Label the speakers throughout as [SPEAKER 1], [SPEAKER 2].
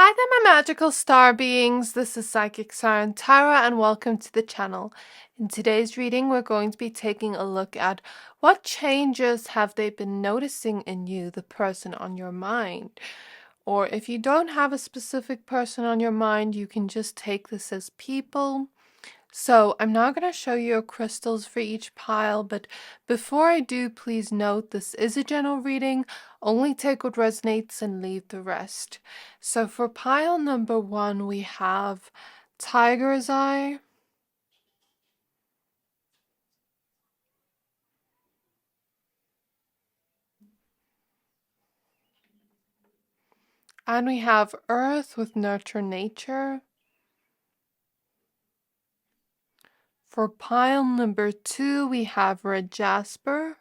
[SPEAKER 1] Hi there, my magical star beings. This is Psychic Siren Tara, and welcome to the channel. In today's reading, we're going to be taking a look at what changes have they been noticing in you, the person on your mind. Or if you don't have a specific person on your mind, you can just take this as people. So I'm now going to show you crystals for each pile, but before I do, please note this is a general reading. Only take what resonates and leave the rest. So for pile number 1, we have Tiger's Eye, and we have Earth with Nurture Nature. For pile number 2, we have Red Jasper.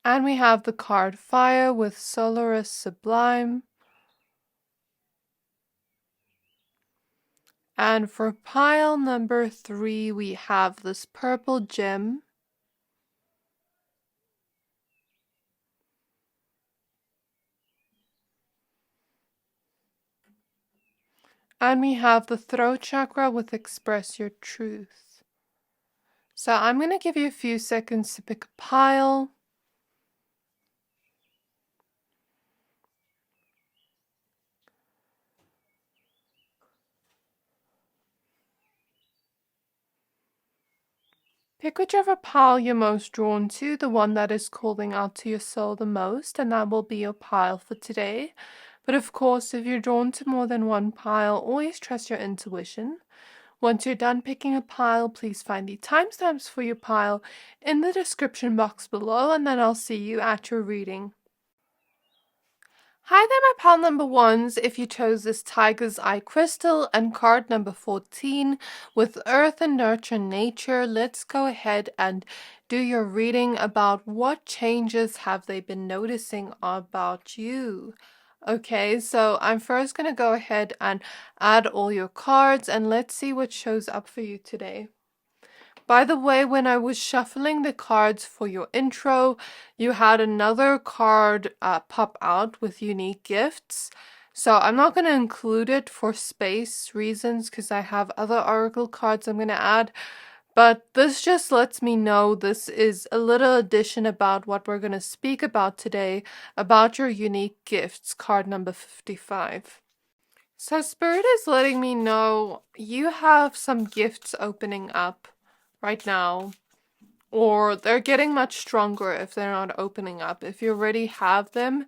[SPEAKER 1] And we have the card Fire with Solaris Sublime. And for pile number 3, we have this purple gem. And we have the throat chakra with Express Your Truth. So I'm going to give you a few seconds to pick a pile. Pick whichever pile you're most drawn to, the one that is calling out to your soul the most, and that will be your pile for today. But of course, if you're drawn to more than one pile, always trust your intuition. Once you're done picking a pile, please find the timestamps for your pile in the description box below, and then I'll see you at your reading. Hi there, my pile number 1s. If you chose this Tiger's Eye crystal and card number 14 with Earth and Nurture Nature, let's go ahead and do your reading about what changes have they been noticing about you. Okay, so I'm first going to go ahead and add all your cards, and let's see what shows up for you today. By the way, when I was shuffling the cards for your intro, you had another card pop out with unique gifts. So I'm not going to include it for space reasons because I have other oracle cards I'm going to add. But this just lets me know this is a little addition about what we're going to speak about today, about your unique gifts, card number 55. So Spirit is letting me know you have some gifts opening up right now, or they're getting much stronger if they're not opening up. If you already have them,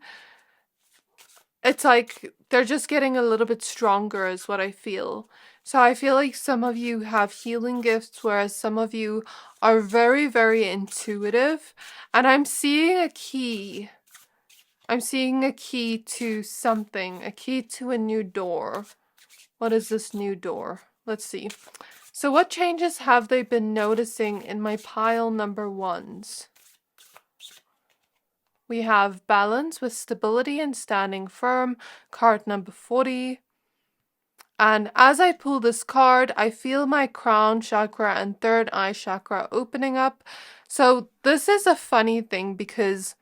[SPEAKER 1] it's like they're just getting a little bit stronger is what I feel. So I feel like some of you have healing gifts, whereas some of you are very, very intuitive. And I'm seeing a key. I'm seeing a key to something, a key to a new door. What is this new door? Let's see. So what changes have they been noticing in my pile number 1s? We have balance with stability and standing firm, card number 40. And as I pull this card, I feel my crown chakra and third eye chakra opening up. So this is a funny thing because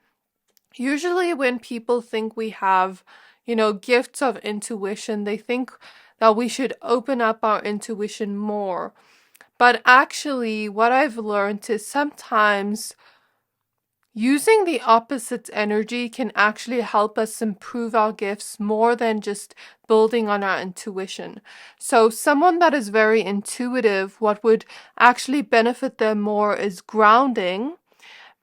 [SPEAKER 1] usually when people think we have, gifts of intuition, they think that we should open up our intuition more. But actually, what I've learned is sometimes using the opposite energy can actually help us improve our gifts more than just building on our intuition. So someone that is very intuitive, what would actually benefit them more is grounding.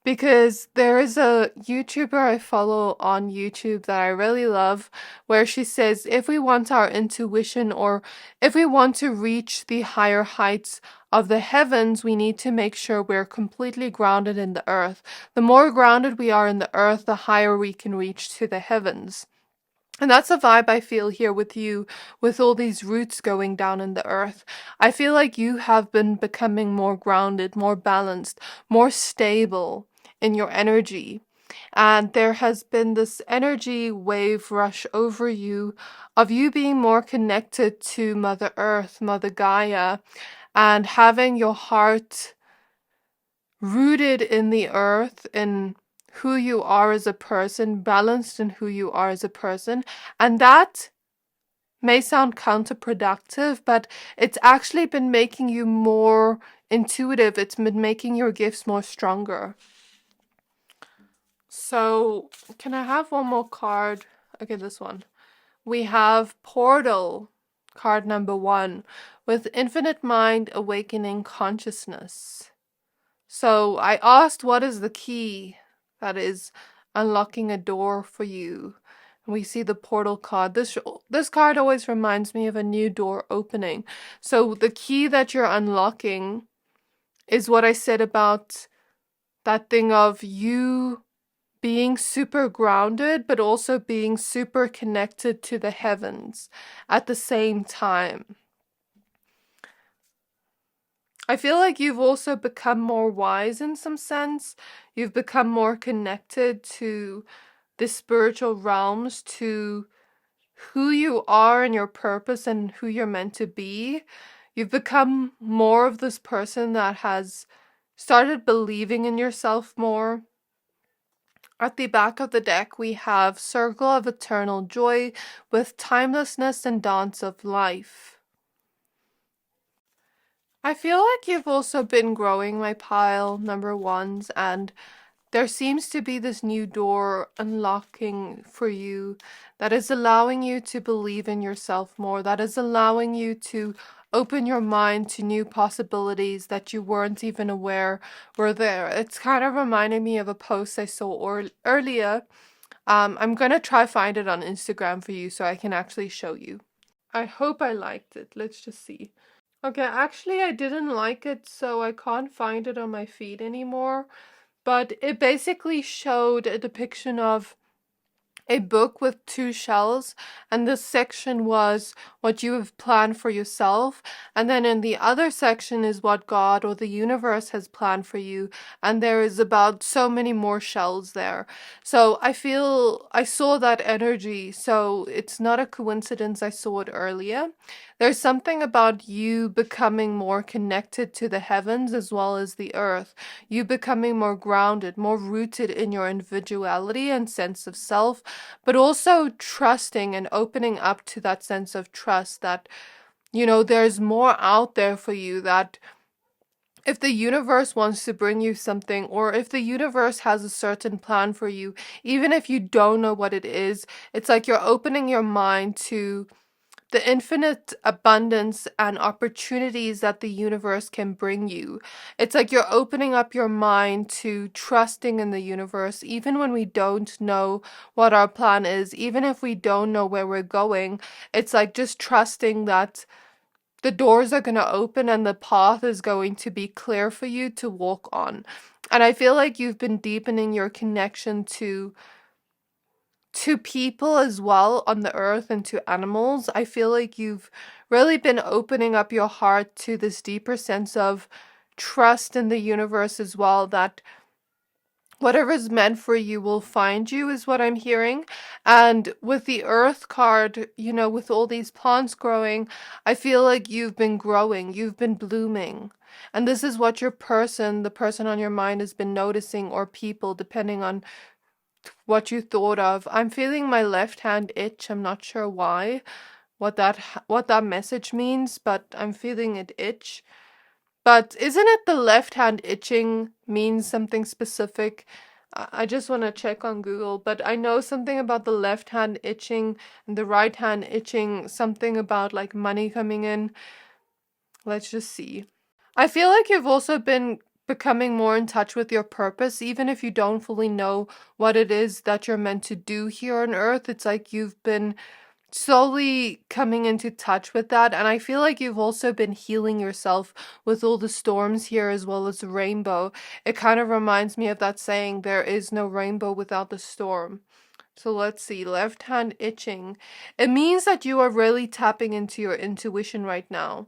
[SPEAKER 1] Because there is a YouTuber I follow on YouTube that I really love, where she says if we want our intuition, or if we want to reach the higher heights of the heavens, we need to make sure we're completely grounded in the earth. The more grounded we are in the earth, the higher we can reach to the heavens. And that's a vibe I feel here with you, with all these roots going down in the earth. I feel like you have been becoming more grounded, more balanced, more stable in your energy. And there has been this energy wave rush over you of you being more connected to Mother Earth, Mother Gaia, and having your heart rooted in the earth, in who you are as a person, balanced in who you are as a person. And that may sound counterproductive, but it's actually been making you more intuitive. It's been making your gifts more stronger. So, can I have one more card? Okay, this one. We have Portal, card number 1, with Infinite Mind Awakening Consciousness. So I asked, what is the key that is unlocking a door for you? And we see the portal card. This card always reminds me of a new door opening. So the key that you're unlocking is what I said about that thing of you being super grounded, but also being super connected to the heavens at the same time. I feel like you've also become more wise in some sense. You've become more connected to the spiritual realms, to who you are and your purpose and who you're meant to be. You've become more of this person that has started believing in yourself more. At the back of the deck, we have Circle of Eternal Joy with Timelessness and Dance of Life. I feel like you've also been growing, my pile number ones, and there seems to be this new door unlocking for you that is allowing you to believe in yourself more, that is allowing you to open your mind to new possibilities that you weren't even aware were there. It's kind of reminded me of a post I saw earlier. I'm gonna try find it on Instagram for you so I can actually show you. I hope I liked it. Let's just see. Okay, actually I didn't like it, so I can't find it on my feed anymore. But it basically showed a depiction of a book with 2 shells, and this section was what you have planned for yourself, and then in the other section is what God or the universe has planned for you, and there is about so many more shells there. So I feel I saw that energy, so it's not a coincidence I saw it earlier. There's something about you becoming more connected to the heavens as well as the earth, you becoming more grounded, more rooted in your individuality and sense of self, but also trusting and opening up to that sense of trust that, there's more out there for you, that if the universe wants to bring you something, or if the universe has a certain plan for you, even if you don't know what it is, it's like you're opening your mind to the infinite abundance and opportunities that the universe can bring you. It's like you're opening up your mind to trusting in the universe, even when we don't know what our plan is, even if we don't know where we're going. It's like just trusting that the doors are going to open and the path is going to be clear for you to walk on. And I feel like you've been deepening your connection to people as well on the earth and to animals. I feel like you've really been opening up your heart to this deeper sense of trust in the universe as well, that whatever is meant for you will find you, is what I'm hearing. And with the earth card, with all these plants growing, I feel like you've been growing, you've been blooming. And this is what the person on your mind has been noticing, or people, depending on what you thought of. I'm feeling my left hand itch. I'm not sure why, what that message means, but I'm feeling it itch. But isn't it the left hand itching means something specific? I just want to check on Google, but I know something about the left hand itching and the right hand itching, something about like money coming in. Let's just see. I feel like you've also been becoming more in touch with your purpose, even if you don't fully know what it is that you're meant to do here on earth. It's like you've been slowly coming into touch with that, and I feel like you've also been healing yourself with all the storms here as well as the rainbow. It kind of reminds me of that saying, there is no rainbow without the storm. So let's see, left hand itching. It means that you are really tapping into your intuition right now.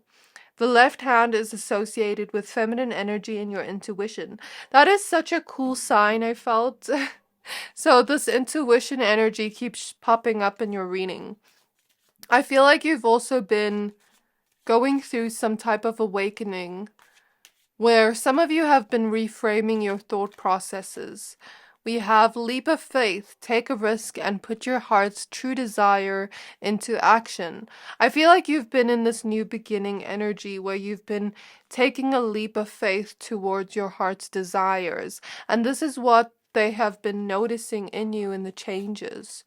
[SPEAKER 1] The left hand is associated with feminine energy and your intuition. That is such a cool sign, I felt. So this intuition energy keeps popping up in your reading. I feel like you've also been going through some type of awakening where some of you have been reframing your thought processes. We have leap of faith, take a risk and put your heart's true desire into action. I feel like you've been in this new beginning energy where you've been taking a leap of faith towards your heart's desires. And this is what they have been noticing in you in the changes.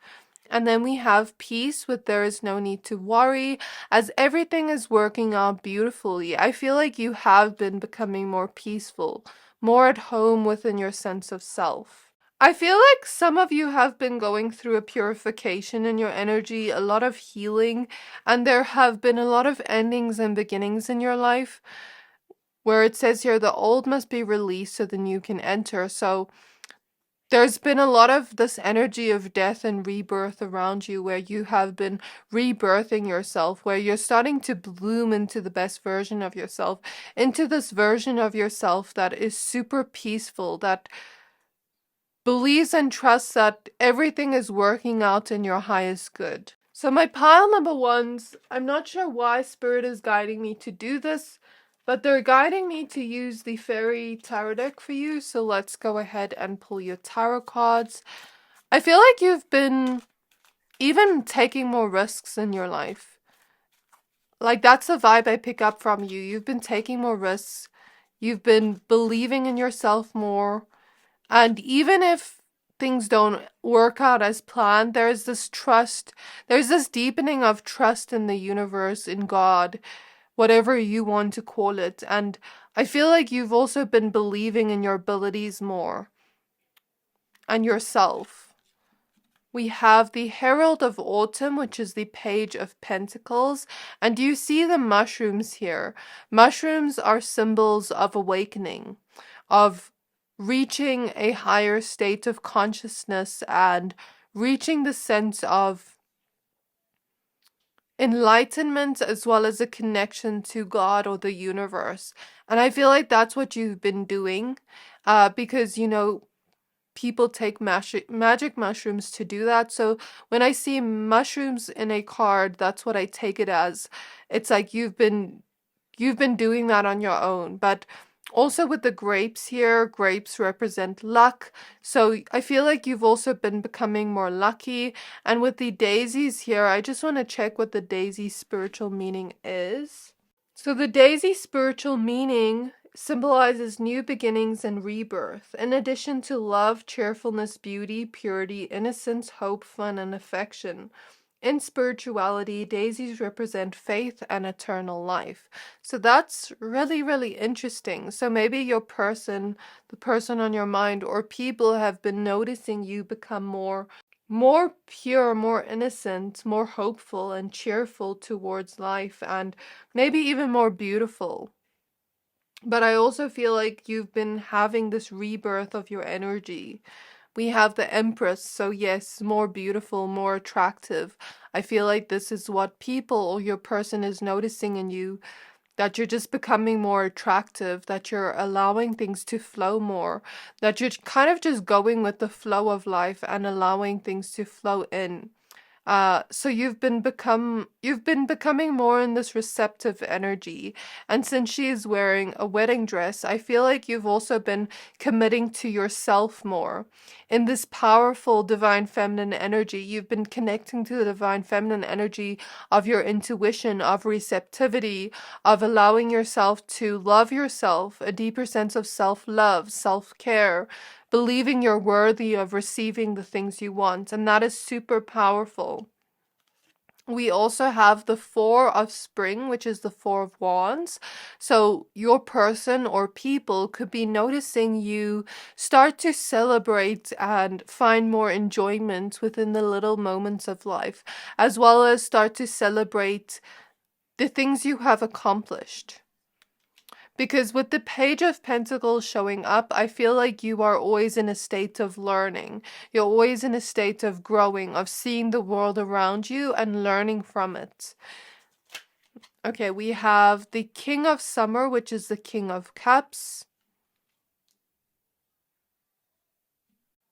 [SPEAKER 1] And then we have peace with there is no need to worry as everything is working out beautifully. I feel like you have been becoming more peaceful, more at home within your sense of self. I feel like some of you have been going through a purification in your energy, a lot of healing, and there have been a lot of endings and beginnings in your life where it says here the old must be released so the new can enter. So there's been a lot of this energy of death and rebirth around you where you have been rebirthing yourself, where you're starting to bloom into the best version of yourself, into this version of yourself that is super peaceful, that believes and trusts that everything is working out in your highest good. So my pile number ones, I'm not sure why Spirit is guiding me to do this, but they're guiding me to use the Fairy Tarot deck for you. So let's go ahead and pull your tarot cards. I feel like you've been even taking more risks in your life. Like that's the vibe I pick up from you. You've been taking more risks. You've been believing in yourself more. And even if things don't work out as planned, there's this trust, there's this deepening of trust in the universe, in God, whatever you want to call it. And I feel like you've also been believing in your abilities more and yourself. We have the Herald of Autumn, which is the Page of Pentacles. And you see the mushrooms here. Mushrooms are symbols of awakening, of reaching a higher state of consciousness and reaching the sense of enlightenment as well as a connection to God or the universe. And I feel like that's what you've been doing because, you know, people take magic mushrooms to do that. So when I see mushrooms in a card, that's what I take it as. It's like you've been doing that on your own. But also with the grapes here, grapes represent luck. So I feel like you've also been becoming more lucky. And with the daisies here, I just want to check what the daisy spiritual meaning is. So the daisy spiritual meaning symbolizes new beginnings and rebirth, in addition to love, cheerfulness, beauty, purity, innocence, hope, fun, and affection. In spirituality, daisies represent faith and eternal life. So that's really, really interesting. So maybe your person, the person on your mind, or people have been noticing you become more pure, more innocent, more hopeful and cheerful towards life, and maybe even more beautiful. But I also feel like you've been having this rebirth of your energy. We have the Empress, so yes, more beautiful, more attractive. I feel like this is what people or your person is noticing in you, that you're just becoming more attractive, that you're allowing things to flow more, that you're kind of just going with the flow of life and allowing things to flow in. So you've been becoming more in this receptive energy. And since she is wearing a wedding dress, I feel like you've also been committing to yourself more. In this powerful divine feminine energy, you've been connecting to the divine feminine energy of your intuition, of receptivity, of allowing yourself to love yourself, a deeper sense of self-love, self-care, believing you're worthy of receiving the things you want, and that is super powerful. We also have the Four of Spring, which is the Four of Wands. So your person or people could be noticing you start to celebrate and find more enjoyment within the little moments of life, as well as start to celebrate the things you have accomplished. Because with the Page of Pentacles showing up, I feel like you are always in a state of learning. You're always in a state of growing, of seeing the world around you and learning from it. Okay, we have the King of Summer, which is the King of Cups.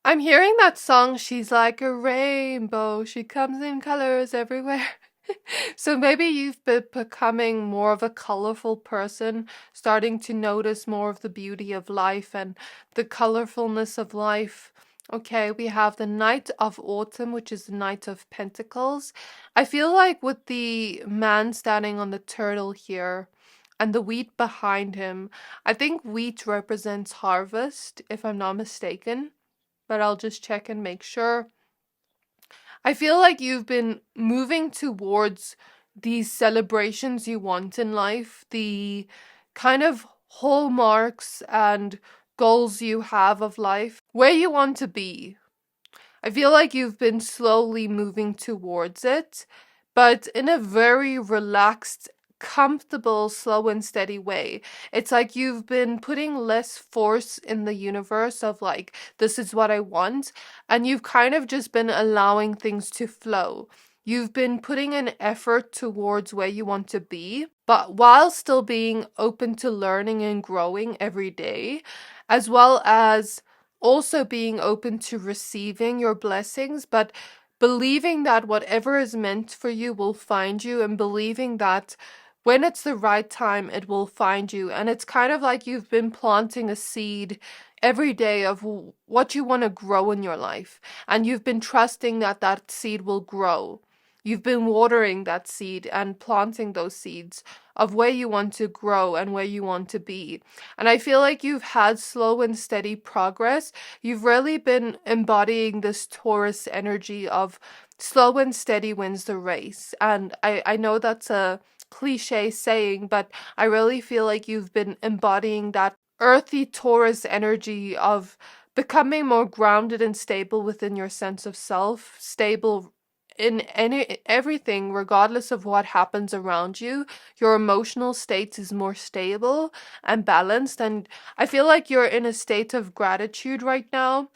[SPEAKER 1] I'm hearing that song, She's Like a Rainbow, she comes in colors everywhere. So maybe you've been becoming more of a colorful person, starting to notice more of the beauty of life and the colorfulness of life. Okay, we have the Knight of Autumn, which is the Knight of Pentacles. I feel like with the man standing on the turtle here and the wheat behind him, I think wheat represents harvest, if I'm not mistaken, but I'll just check and make sure. I feel like you've been moving towards these celebrations you want in life, the kind of hallmarks and goals you have of life, where you want to be. I feel like you've been slowly moving towards it, but in a very relaxed, comfortable, slow and steady way. It's like you've been putting less force in the universe of like, this is what I want, and you've kind of just been allowing things to flow. You've been putting an effort towards where you want to be, but while still being open to learning and growing every day, as well as also being open to receiving your blessings, but believing that whatever is meant for you will find you, and believing that when it's the right time, it will find you. And it's kind of like you've been planting a seed every day of what you want to grow in your life, and you've been trusting that that seed will grow. You've been watering that seed and planting those seeds of where you want to grow and where you want to be. And I feel like you've had slow and steady progress. You've really been embodying this Taurus energy of slow and steady wins the race. And I know that's a cliche saying, but I really feel like you've been embodying that earthy Taurus energy of becoming more grounded and stable within your sense of self, stable in everything, regardless of what happens around you. Your emotional state is more stable and balanced, and I feel like you're in a state of gratitude right now,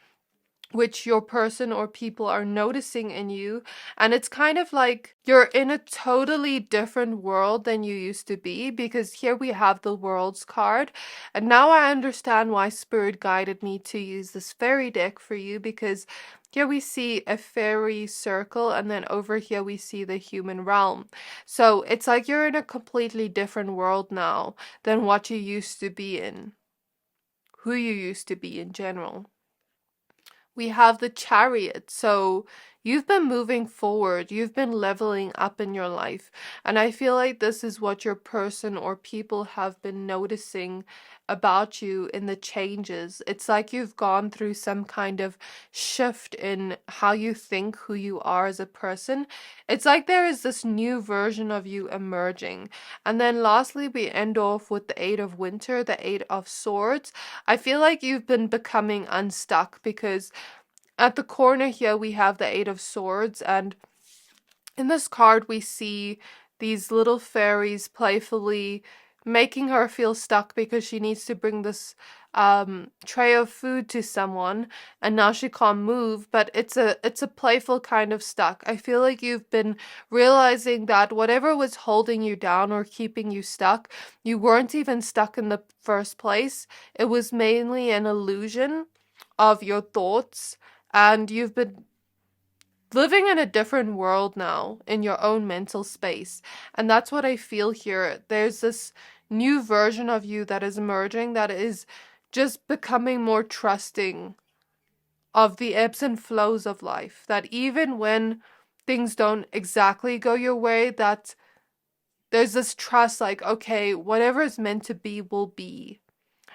[SPEAKER 1] which your person or people are noticing in you. And it's kind of like you're in a totally different world than you used to be, because here we have the World's card. And now I understand why Spirit guided me to use this fairy deck for you, because here we see a fairy circle, and then over here we see the human realm. So it's like you're in a completely different world now than what you used to be in, who you used to be in general. We have the Chariot. So you've been moving forward, you've been leveling up in your life. And I feel like this is what your person or people have been noticing about you in the changes. It's like you've gone through some kind of shift in how you think, who you are as a person. It's like there is this new version of you emerging. And then lastly, we end off with the Eight of Winter, the Eight of Swords. I feel like you've been becoming unstuck, because at the corner here we have the Eight of Swords, and in this card we see these little fairies playfully making her feel stuck because she needs to bring this tray of food to someone, and now she can't move, but it's a playful kind of stuck. I feel like you've been realizing that whatever was holding you down or keeping you stuck, you weren't even stuck in the first place. It was mainly an illusion of your thoughts, and you've been living in a different world now in your own mental space. And that's what I feel here. There's this new version of you that is emerging, that is just becoming more trusting of the ebbs and flows of life. That even when things don't exactly go your way, that there's this trust, like, okay, whatever is meant to be will be.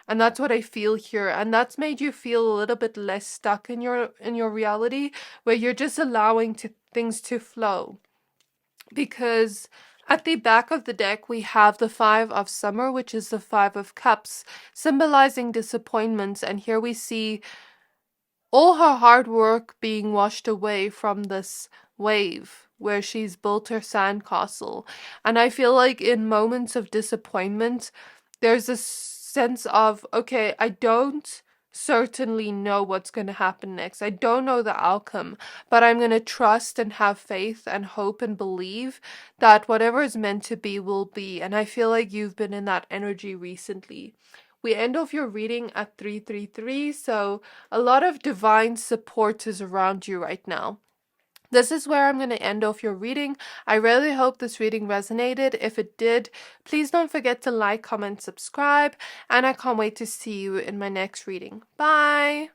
[SPEAKER 1] And that's what I feel here. And that's made you feel a little bit less stuck in your reality, where you're just allowing things to flow. Because at the back of the deck, we have the Five of Summer, which is the Five of Cups, symbolizing disappointments. And here we see all her hard work being washed away from this wave where she's built her sandcastle. And I feel like in moments of disappointment, there's this sense of, okay, I don't certainly know what's going to happen next. I don't know the outcome, but I'm going to trust and have faith and hope and believe that whatever is meant to be will be. And I feel like you've been in that energy recently. We end off your reading at 333, so a lot of divine support is around you right now. This is where I'm going to end off your reading. I really hope this reading resonated. If it did, please don't forget to like, comment, subscribe, and I can't wait to see you in my next reading. Bye!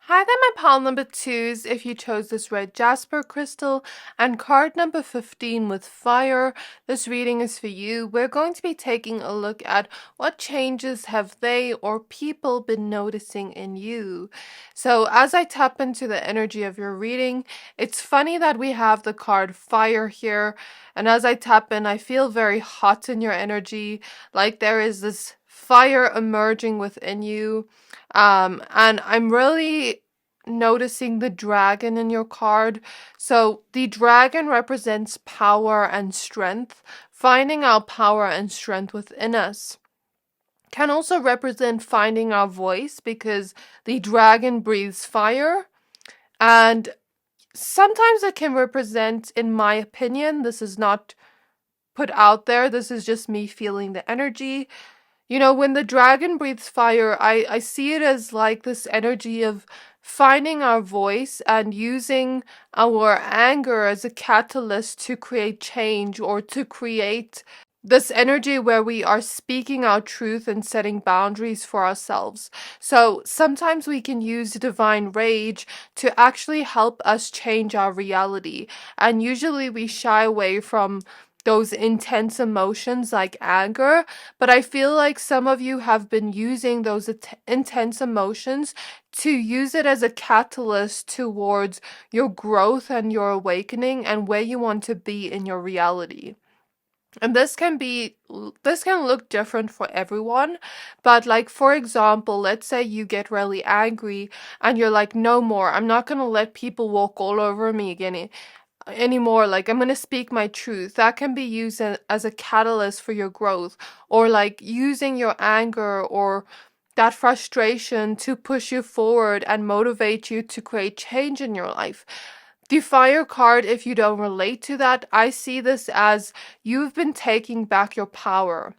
[SPEAKER 1] Hi there, my pile number 2s. If you chose this red Jasper crystal and card number 15 with fire, this reading is for you. We're going to be taking a look at what changes have they or people been noticing in you. So as I tap into the energy of your reading, it's funny that we have the card fire here. And as I tap in, I feel very hot in your energy, like there is this fire emerging within you. And I'm really noticing the dragon in your card. So the dragon represents power and strength. Finding our power and strength within us can also represent finding our voice, because the dragon breathes fire. And sometimes it can represent, in my opinion, this is not put out there, this is just me feeling the energy. You know, when the dragon breathes fire, I see it as like this energy of finding our voice and using our anger as a catalyst to create change, or to create this energy where we are speaking our truth and setting boundaries for ourselves. So sometimes we can use divine rage to actually help us change our reality. And usually we shy away from those intense emotions like anger, but I feel like some of you have been using those intense emotions to use it as a catalyst towards your growth and your awakening and where you want to be in your reality. And this can look different for everyone, but like, for example, let's say you get really angry and you're like, no more, I'm not going to let people walk all over me again anymore. Like, I'm going to speak my truth. That can be used as a catalyst for your growth, or like using your anger or that frustration to push you forward and motivate you to create change in your life. The fire card, if you don't relate to that, I see this as you've been taking back your power.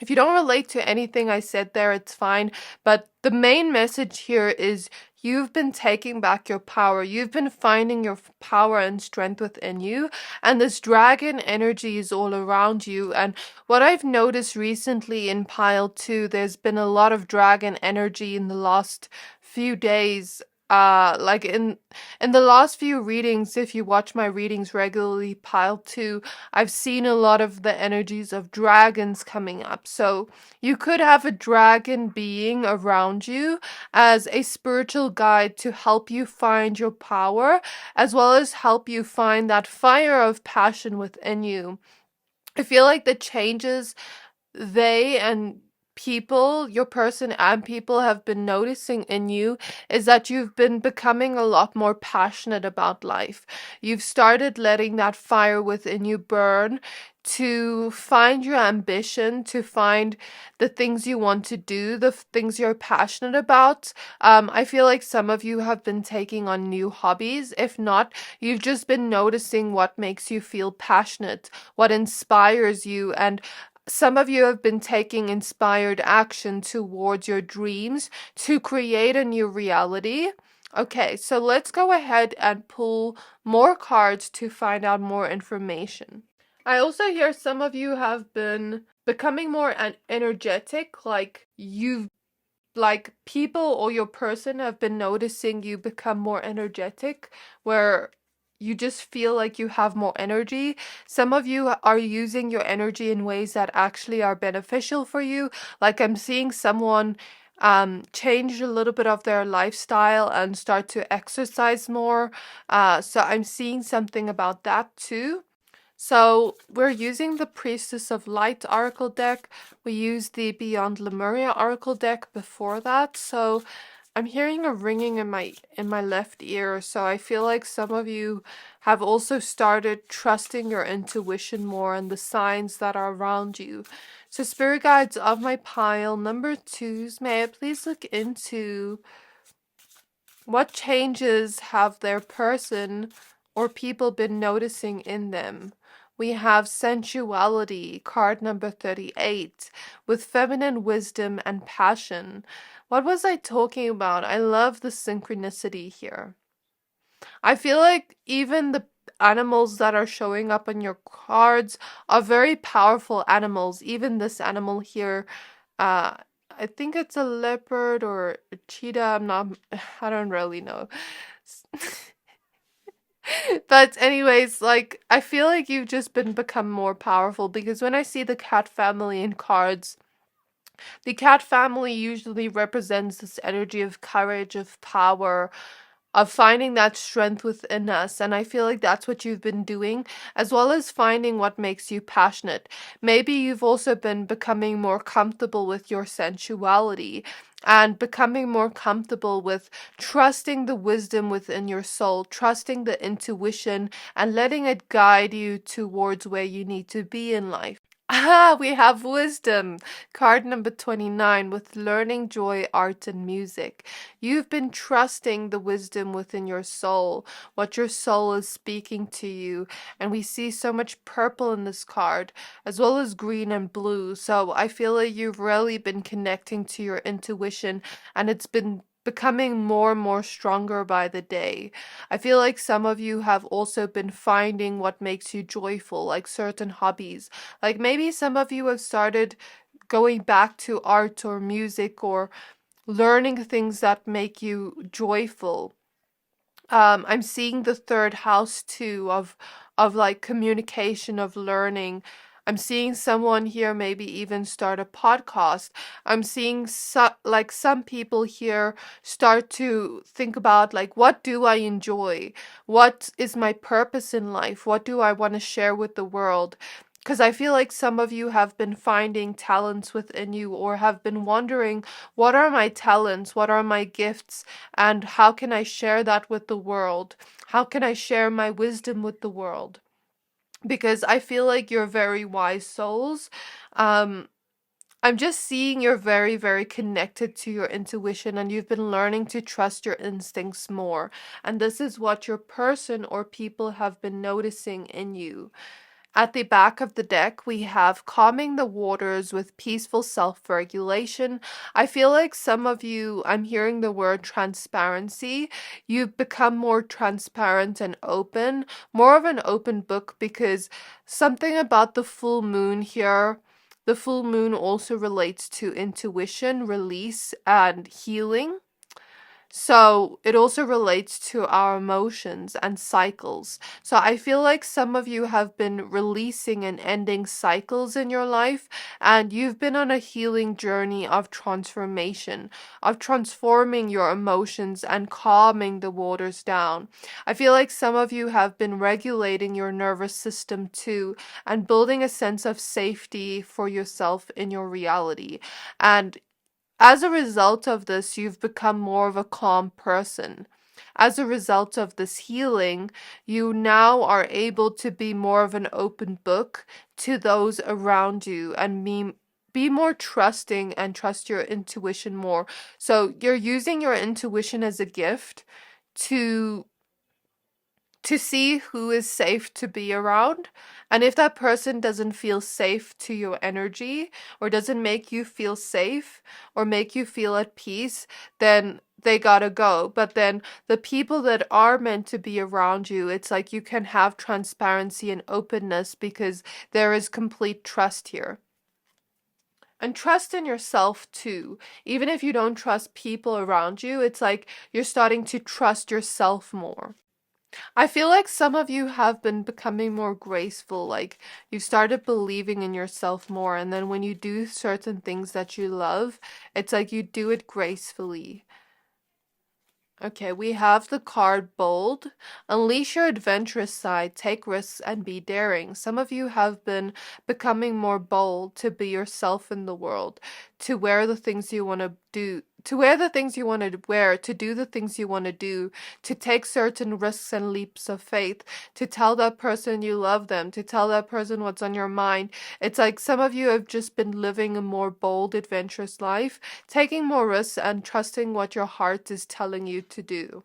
[SPEAKER 1] If you don't relate to anything I said there, it's fine. But the main message here is you've been taking back your power. You've been finding your power and strength within you. And this dragon energy is all around you. And what I've noticed recently in pile 2, there's been a lot of dragon energy in the last few days. Like in the last few readings, if you watch my readings regularly, pile 2, I've seen a lot of the energies of dragons coming up. So you could have a dragon being around you as a spiritual guide to help you find your power, as well as help you find that fire of passion within you. I feel like the changes they and people, your person and people, have been noticing in you is that you've been becoming a lot more passionate about life. You've started letting that fire within you burn to find your ambition, to find the things you want to do, the things you're passionate about. I feel like some of you have been taking on new hobbies. If not, you've just been noticing what makes you feel passionate, what inspires you, and some of you have been taking inspired action towards your dreams to create a new reality. Okay, so let's go ahead and pull more cards to find out more information. I also hear some of you have been becoming more energetic, like people or your person have been noticing you become more energetic, where you just feel like you have more energy. Some of you are using your energy in ways that actually are beneficial for you. Like, I'm seeing someone change a little bit of their lifestyle and start to exercise more. So I'm seeing something about that too. So we're using the Priestess of Light Oracle deck. We used the Beyond Lemuria Oracle deck before that. So I'm hearing a ringing in my left ear. So I feel like some of you have also started trusting your intuition more and the signs that are around you. So spirit guides of my pile number 2s, may I please look into what changes have their person or people been noticing in them? We have sensuality, card number 38, with feminine wisdom and passion. What was I talking about? I love the synchronicity here. I feel like even the animals that are showing up on your cards are very powerful animals. Even this animal here, uh, I think it's a leopard or a cheetah. I'm not, I don't really know. But anyways, like I feel like you've just been become more powerful because when I see the cat family in cards, the cat family usually represents this energy of courage, of power, of finding that strength within us. And I feel like that's what you've been doing, as well as finding what makes you passionate. Maybe you've also been becoming more comfortable with your sensuality and becoming more comfortable with trusting the wisdom within your soul, trusting the intuition, and letting it guide you towards where you need to be in life. Ah, we have wisdom. Card number 29 with learning, joy, art, and music. You've been trusting the wisdom within your soul, what your soul is speaking to you. And we see so much purple in this card, as well as green and blue. So I feel like you've really been connecting to your intuition, and it's been becoming more and more stronger by the day. I feel like some of you have also been finding what makes you joyful, like certain hobbies. Like maybe some of you have started going back to art or music or learning things that make you joyful. I'm seeing the third house too of like communication, of learning. I'm seeing someone here maybe even start a podcast. I'm seeing like some people here start to think about like what do I enjoy? What is my purpose in life? What do I want to share with the world? Because I feel like some of you have been finding talents within you or have been wondering, what are my talents? What are my gifts? And how can I share that with the world? How can I share my wisdom with the world? Because I feel like you're very wise souls. Um, I'm just seeing you're very, very connected to your intuition and you've been learning to trust your instincts more. And this is what your person or people have been noticing in you. At the back of the deck, we have calming the waters with peaceful self-regulation. I feel like some of you, I'm hearing the word transparency. You've become more transparent and open, more of an open book because something about the full moon here. The full moon also relates to intuition, release, and healing. So it also relates to our emotions and cycles. So I feel like some of you have been releasing and ending cycles in your life, and you've been on a healing journey of transformation, of transforming your emotions and calming the waters down. I feel like some of you have been regulating your nervous system too, and building a sense of safety for yourself in your reality. And as a result of this, you've become more of a calm person. As a result of this healing, you now are able to be more of an open book to those around you and be more trusting and trust your intuition more. So you're using your intuition as a gift to see who is safe to be around. And if that person doesn't feel safe to your energy or doesn't make you feel safe or make you feel at peace, then they gotta go. But then the people that are meant to be around you, it's like you can have transparency and openness because there is complete trust here. And trust in yourself too. Even if you don't trust people around you, it's like you're starting to trust yourself more. I feel like some of you have been becoming more graceful, like you've started believing in yourself more, and then when you do certain things that you love, it's like you do it gracefully. Okay, we have the card Bold. Unleash your adventurous side, take risks, and be daring. Some of you have been becoming more bold to be yourself in the world, to wear the things you want to do, to wear the things you want to wear, to do the things you want to do, to take certain risks and leaps of faith, to tell that person you love them, to tell that person what's on your mind. It's like some of you have just been living a more bold, adventurous life, taking more risks and trusting what your heart is telling you to do.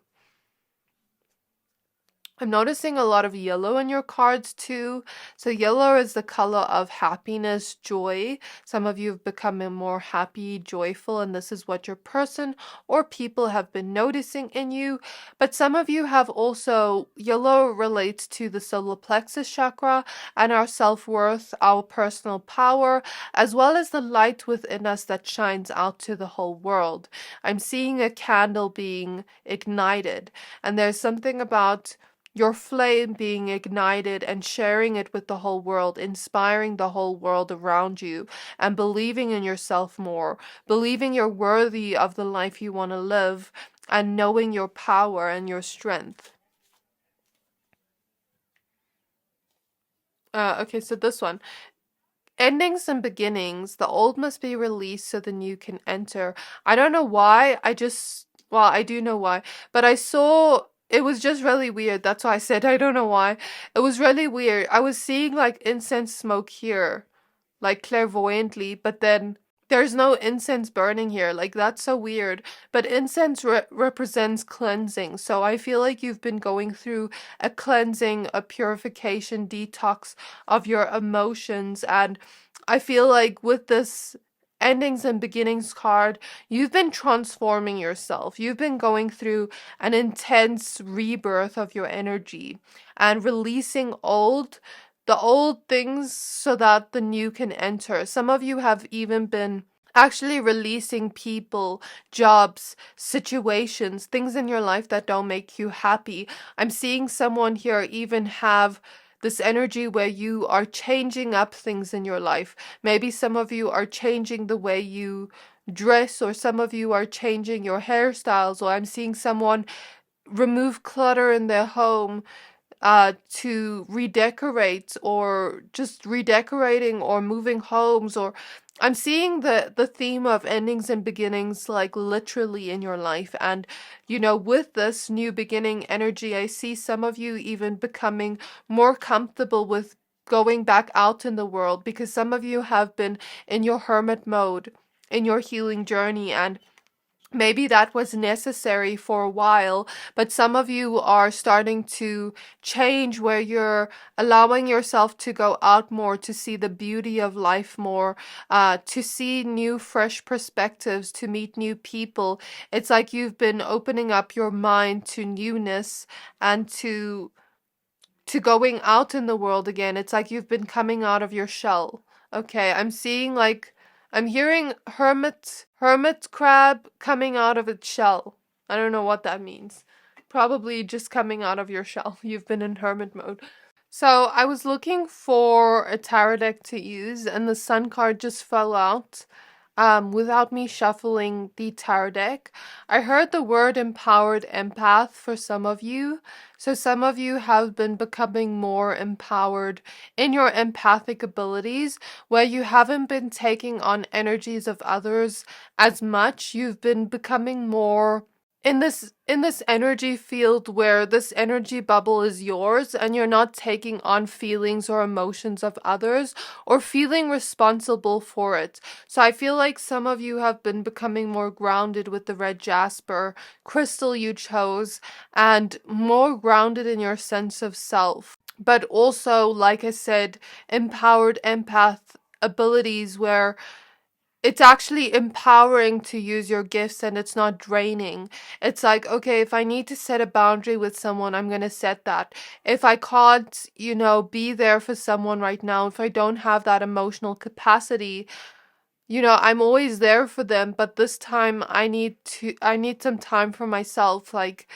[SPEAKER 1] I'm noticing a lot of yellow in your cards too. So yellow is the color of happiness, joy. Some of you have become more happy, joyful, and this is what your person or people have been noticing in you. But some of you have also, yellow relates to the solar plexus chakra and our self-worth, our personal power, as well as the light within us that shines out to the whole world. I'm seeing a candle being ignited, and there's something about your flame being ignited and sharing it with the whole world, inspiring the whole world around you, and believing in yourself more, believing you're worthy of the life you want to live, and knowing your power and your strength. Okay, so this one. Endings and beginnings, the old must be released so the new can enter. I don't know why, well, I do know why, but I saw, it was just really weird. That's why I said I don't know why. It was really weird. I was seeing like incense smoke here, like clairvoyantly, but then there's no incense burning here. Like, that's so weird. But incense represents cleansing. So I feel like you've been going through a cleansing, a purification, detox of your emotions. And I feel like with this endings and beginnings card, you've been transforming yourself. You've been going through an intense rebirth of your energy and releasing the old things so that the new can enter. Some of you have even been actually releasing people, jobs, situations, things in your life that don't make you happy. I'm seeing someone here even have this energy where you are changing up things in your life. Maybe some of you are changing the way you dress, or some of you are changing your hairstyles, or I'm seeing someone remove clutter in their home to redecorate, or just redecorating or moving homes, or I'm seeing the theme of endings and beginnings like literally in your life. And with this new beginning energy, I see some of you even becoming more comfortable with going back out in the world, because some of you have been in your hermit mode in your healing journey, and maybe that was necessary for a while, but some of you are starting to change, where you're allowing yourself to go out more, to see the beauty of life more, to see new, fresh perspectives, to meet new people. It's like you've been opening up your mind to newness and to going out in the world again. It's like you've been coming out of your shell. Okay, I'm hearing hermit crab coming out of its shell. I don't know what that means. Probably just coming out of your shell. You've been in hermit mode. So I was looking for a tarot deck to use, and the sun card just fell out. Without me shuffling the tarot deck. I heard the word empowered empath for some of you. So some of you have been becoming more empowered in your empathic abilities, where you haven't been taking on energies of others as much. You've been becoming more in this energy field, where this energy bubble is yours, and you're not taking on feelings or emotions of others or feeling responsible for it. So I feel like some of you have been becoming more grounded with the red Jasper crystal you chose, and more grounded in your sense of self. But also, like I said, empowered empath abilities, where it's actually empowering to use your gifts and it's not draining. It's like, okay, if I need to set a boundary with someone, I'm going to set that. If I can't, be there for someone right now, if I don't have that emotional capacity, I'm always there for them, but this time I need some time for myself. Like,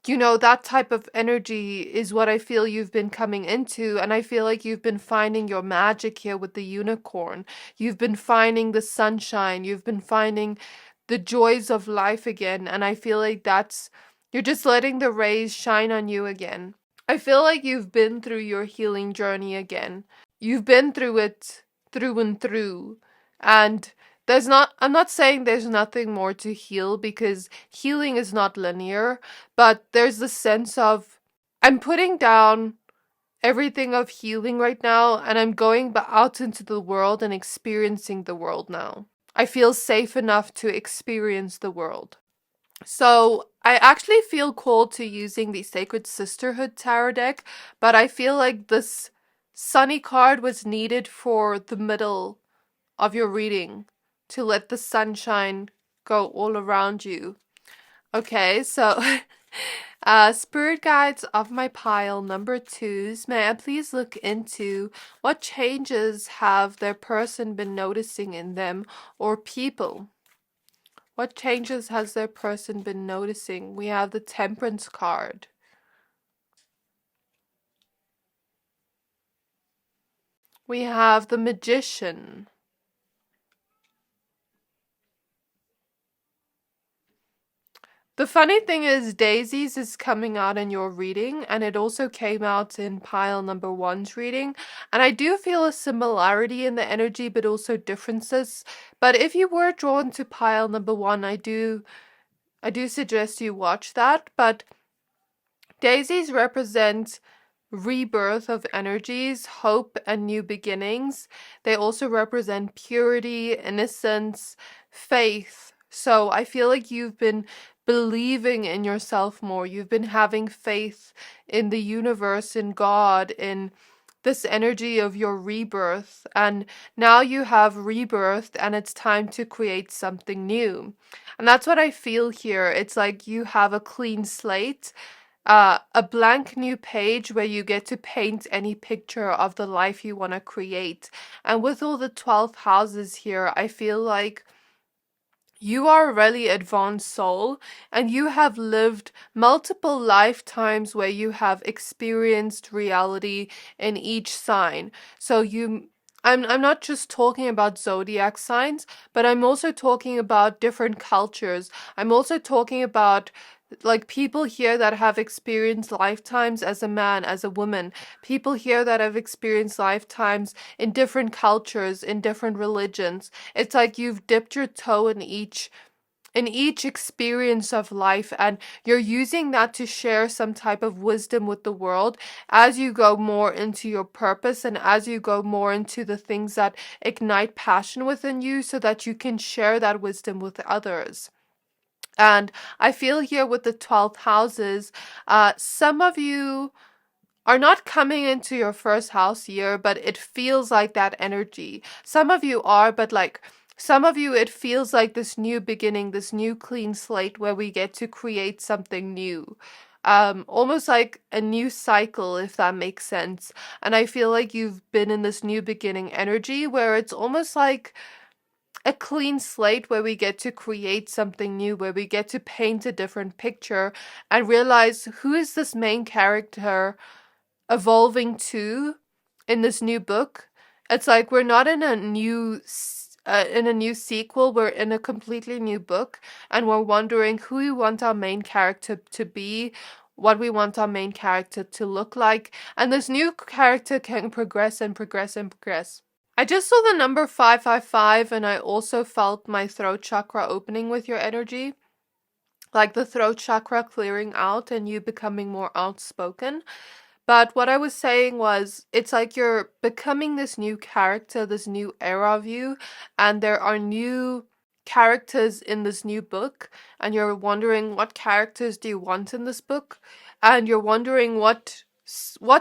[SPEAKER 1] that type of energy is what I feel you've been coming into. And I feel like you've been finding your magic here with the unicorn. You've been finding the sunshine. You've been finding the joys of life again. And I feel like you're just letting the rays shine on you again. I feel like you've been through your healing journey again. You've been through it through and through. And I'm not saying there's nothing more to heal, because healing is not linear, but there's the sense of, I'm putting down everything of healing right now, and I'm going out into the world and experiencing the world now. I feel safe enough to experience the world. So I actually feel called to using the Sacred Sisterhood tarot deck, but I feel like this Sunny card was needed for the middle of your reading to let the sunshine go all around you. Okay, so spirit guides of my pile number twos, may I please look into what changes have their person been noticing in them or people? What changes has their person been noticing? We have the Temperance card. We have the Magician. The funny thing is, Daisies is coming out in your reading, and it also came out in pile number one's reading. And I do feel a similarity in the energy, but also differences. But if you were drawn to pile number one, I do suggest you watch that. But Daisies represent rebirth of energies, hope, and new beginnings. They also represent purity, innocence, faith. So I feel like you've been believing in yourself more. You've been having faith in the universe, in God, in this energy of your rebirth. And now you have rebirthed, and it's time to create something new. And that's what I feel here. It's like you have a clean slate, a blank new page where you get to paint any picture of the life you want to create. And with all the 12 houses here, I feel like you are a really advanced soul, and you have lived multiple lifetimes where you have experienced reality in each sign. So I'm not just talking about zodiac signs, but I'm also talking about different cultures. I'm also talking about like people here that have experienced lifetimes as a man, as a woman, people here that have experienced lifetimes in different cultures, in different religions. It's like you've dipped your toe in each experience of life, and you're using that to share some type of wisdom with the world as you go more into your purpose and as you go more into the things that ignite passion within you, so that you can share that wisdom with others. And I feel here with the 12th houses, some of you are not coming into your first house year, but it feels like that energy. Some of you are, but like some of you, it feels like this new beginning, this new clean slate where we get to create something new. Almost like a new cycle, if that makes sense. And I feel like you've been in this new beginning energy where it's almost like a clean slate where we get to create something new, where we get to paint a different picture and realize who is this main character evolving to in this new book. It's like we're not in a new sequel, we're in a completely new book, and we're wondering who we want our main character to be, what we want our main character to look like, and this new character can progress and progress and progress. I just saw the number 555, and I also felt my throat chakra opening with your energy. Like the throat chakra clearing out and you becoming more outspoken. But what I was saying was, it's like you're becoming this new character, this new era of you, and there are new characters in this new book, and you're wondering what characters do you want in this book, and you're wondering what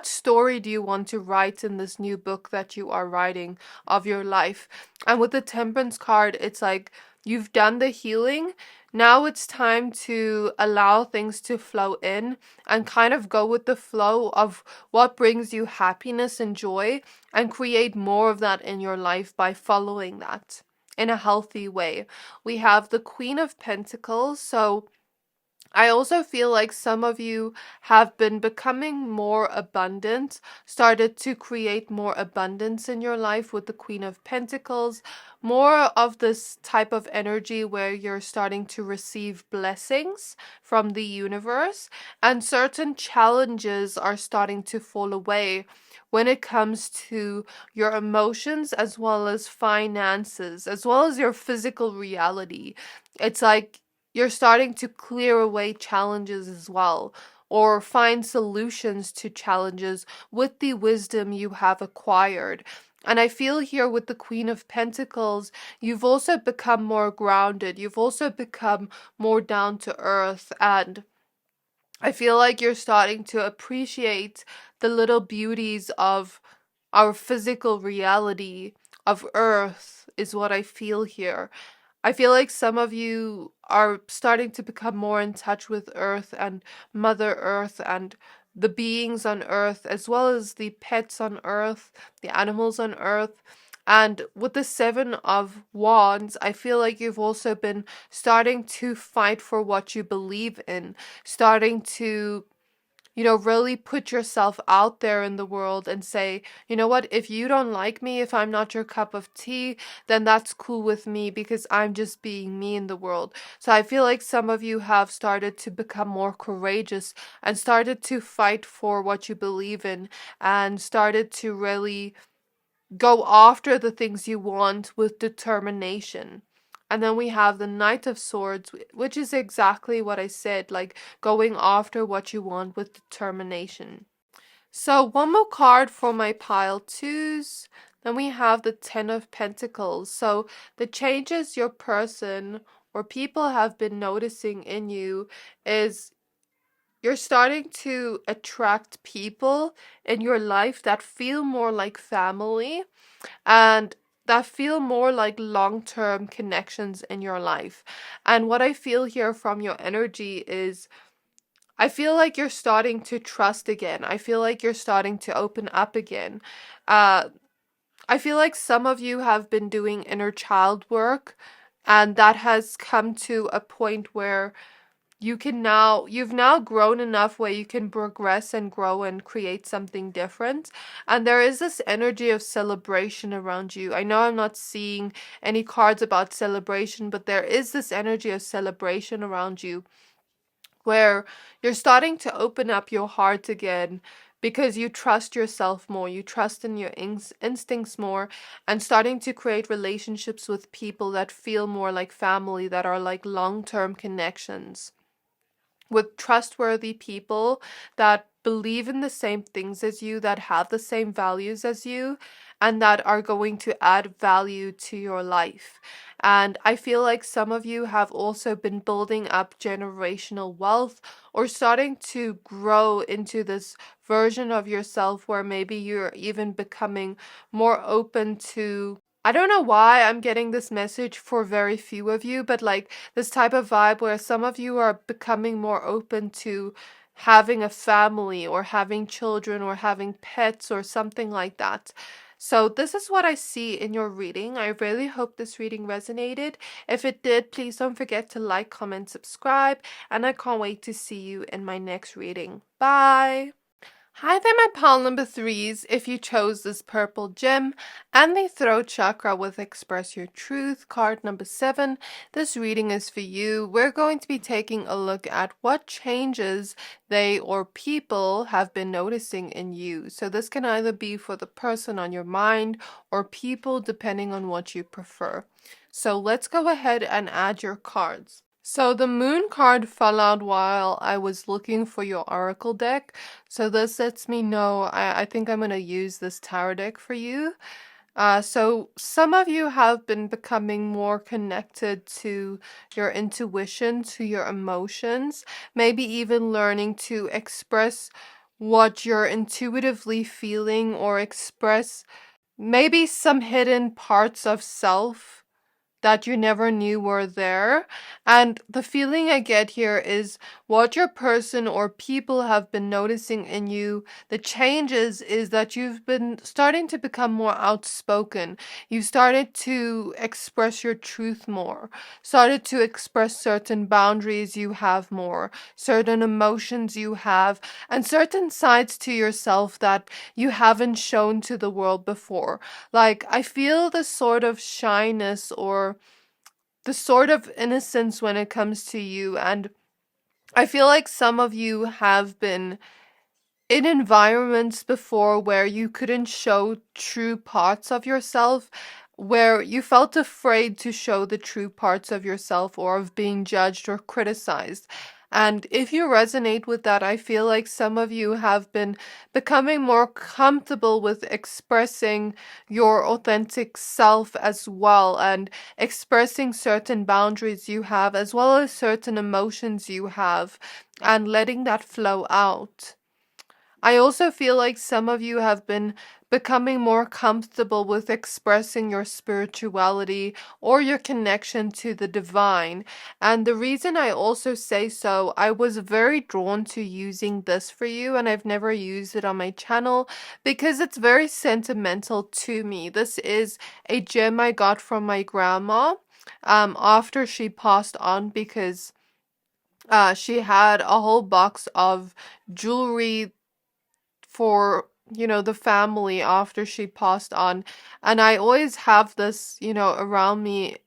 [SPEAKER 1] story do you want to write in this new book that you are writing of your life. And with the Temperance card, it's like you've done the healing. Now it's time to allow things to flow in and kind of go with the flow of what brings you happiness and joy, and create more of that in your life by following that in a healthy way. We have the Queen of Pentacles, so I also feel like some of you have been becoming more abundant, started to create more abundance in your life with the Queen of Pentacles, more of this type of energy where you're starting to receive blessings from the universe, and certain challenges are starting to fall away when it comes to your emotions as well as finances, as well as your physical reality. It's like you're starting to clear away challenges as well, or find solutions to challenges with the wisdom you have acquired. And I feel here with the Queen of Pentacles, you've also become more grounded. You've also become more down to earth. And I feel like you're starting to appreciate the little beauties of our physical reality of Earth, is what I feel here. I feel like some of you are starting to become more in touch with Earth and Mother Earth and the beings on Earth, as well as the pets on Earth, the animals on Earth. And with the Seven of Wands, I feel like you've also been starting to fight for what you believe in, starting to really put yourself out there in the world and say, you know what, if you don't like me, if I'm not your cup of tea, then that's cool with me because I'm just being me in the world. So I feel like some of you have started to become more courageous and started to fight for what you believe in and started to really go after the things you want with determination. And then we have the Knight of Swords, which is exactly what I said, like going after what you want with determination. So one more card for my pile twos. Then we have the Ten of Pentacles. So the changes your person or people have been noticing in you is you're starting to attract people in your life that feel more like family and that feel more like long-term connections in your life. And what I feel here from your energy is I feel like you're starting to trust again. I feel like you're starting to open up again. Uh, I feel like some of you have been doing inner child work, and that has come to a point where you've now grown enough where you can progress and grow and create something different. And there is this energy of celebration around you. I know I'm not seeing any cards about celebration, but there is this energy of celebration around you where you're starting to open up your heart again because you trust yourself more, you trust in your instincts more, and starting to create relationships with people that feel more like family, that are like long-term connections with trustworthy people that believe in the same things as you, that have the same values as you, and that are going to add value to your life. And I feel like some of you have also been building up generational wealth or starting to grow into this version of yourself where maybe you're even becoming more open to. I don't know why I'm getting this message for very few of you, but like this type of vibe where some of you are becoming more open to having a family or having children or having pets or something like that. So this is what I see in your reading. I really hope this reading resonated. If it did, please don't forget to like, comment, subscribe, and I can't wait to see you in my next reading. Bye! Hi there, my pile number threes. If you chose this purple gem and the throat chakra with Express Your Truth, card number 7, this reading is for you. We're going to be taking a look at what changes they or people have been noticing in you. So this can either be for the person on your mind or people, depending on what you prefer. So let's go ahead and add your cards. So the moon card fell out while I was looking for your oracle deck. So this lets me know I think I'm going to use this tarot deck for you. So some of you have been becoming more connected to your intuition, to your emotions, maybe even learning to express what you're intuitively feeling or express maybe some hidden parts of self that you never knew were there. And the feeling I get here is what your person or people have been noticing in you. The changes is that you've been starting to become more outspoken. You've started to express your truth more, started to express certain boundaries you have more, certain emotions you have, and certain sides to yourself that you haven't shown to the world before. Like, I feel this sort of shyness or the sort of innocence when it comes to you. And I feel like some of you have been in environments before where you couldn't show true parts of yourself, where you felt afraid to show the true parts of yourself or of being judged or criticized. And if you resonate with that, I feel like some of you have been becoming more comfortable with expressing your authentic self as well, and expressing certain boundaries you have, as well as certain emotions you have, and letting that flow out. I also feel like some of you have been becoming more comfortable with expressing your spirituality or your connection to the divine. And the reason I also say so, I was very drawn to using this for you, and I've never used it on my channel because it's very sentimental to me. This is a gem I got from my grandma after she passed on, because she had a whole box of jewelry for, the family after she passed on. And I always have this, around me,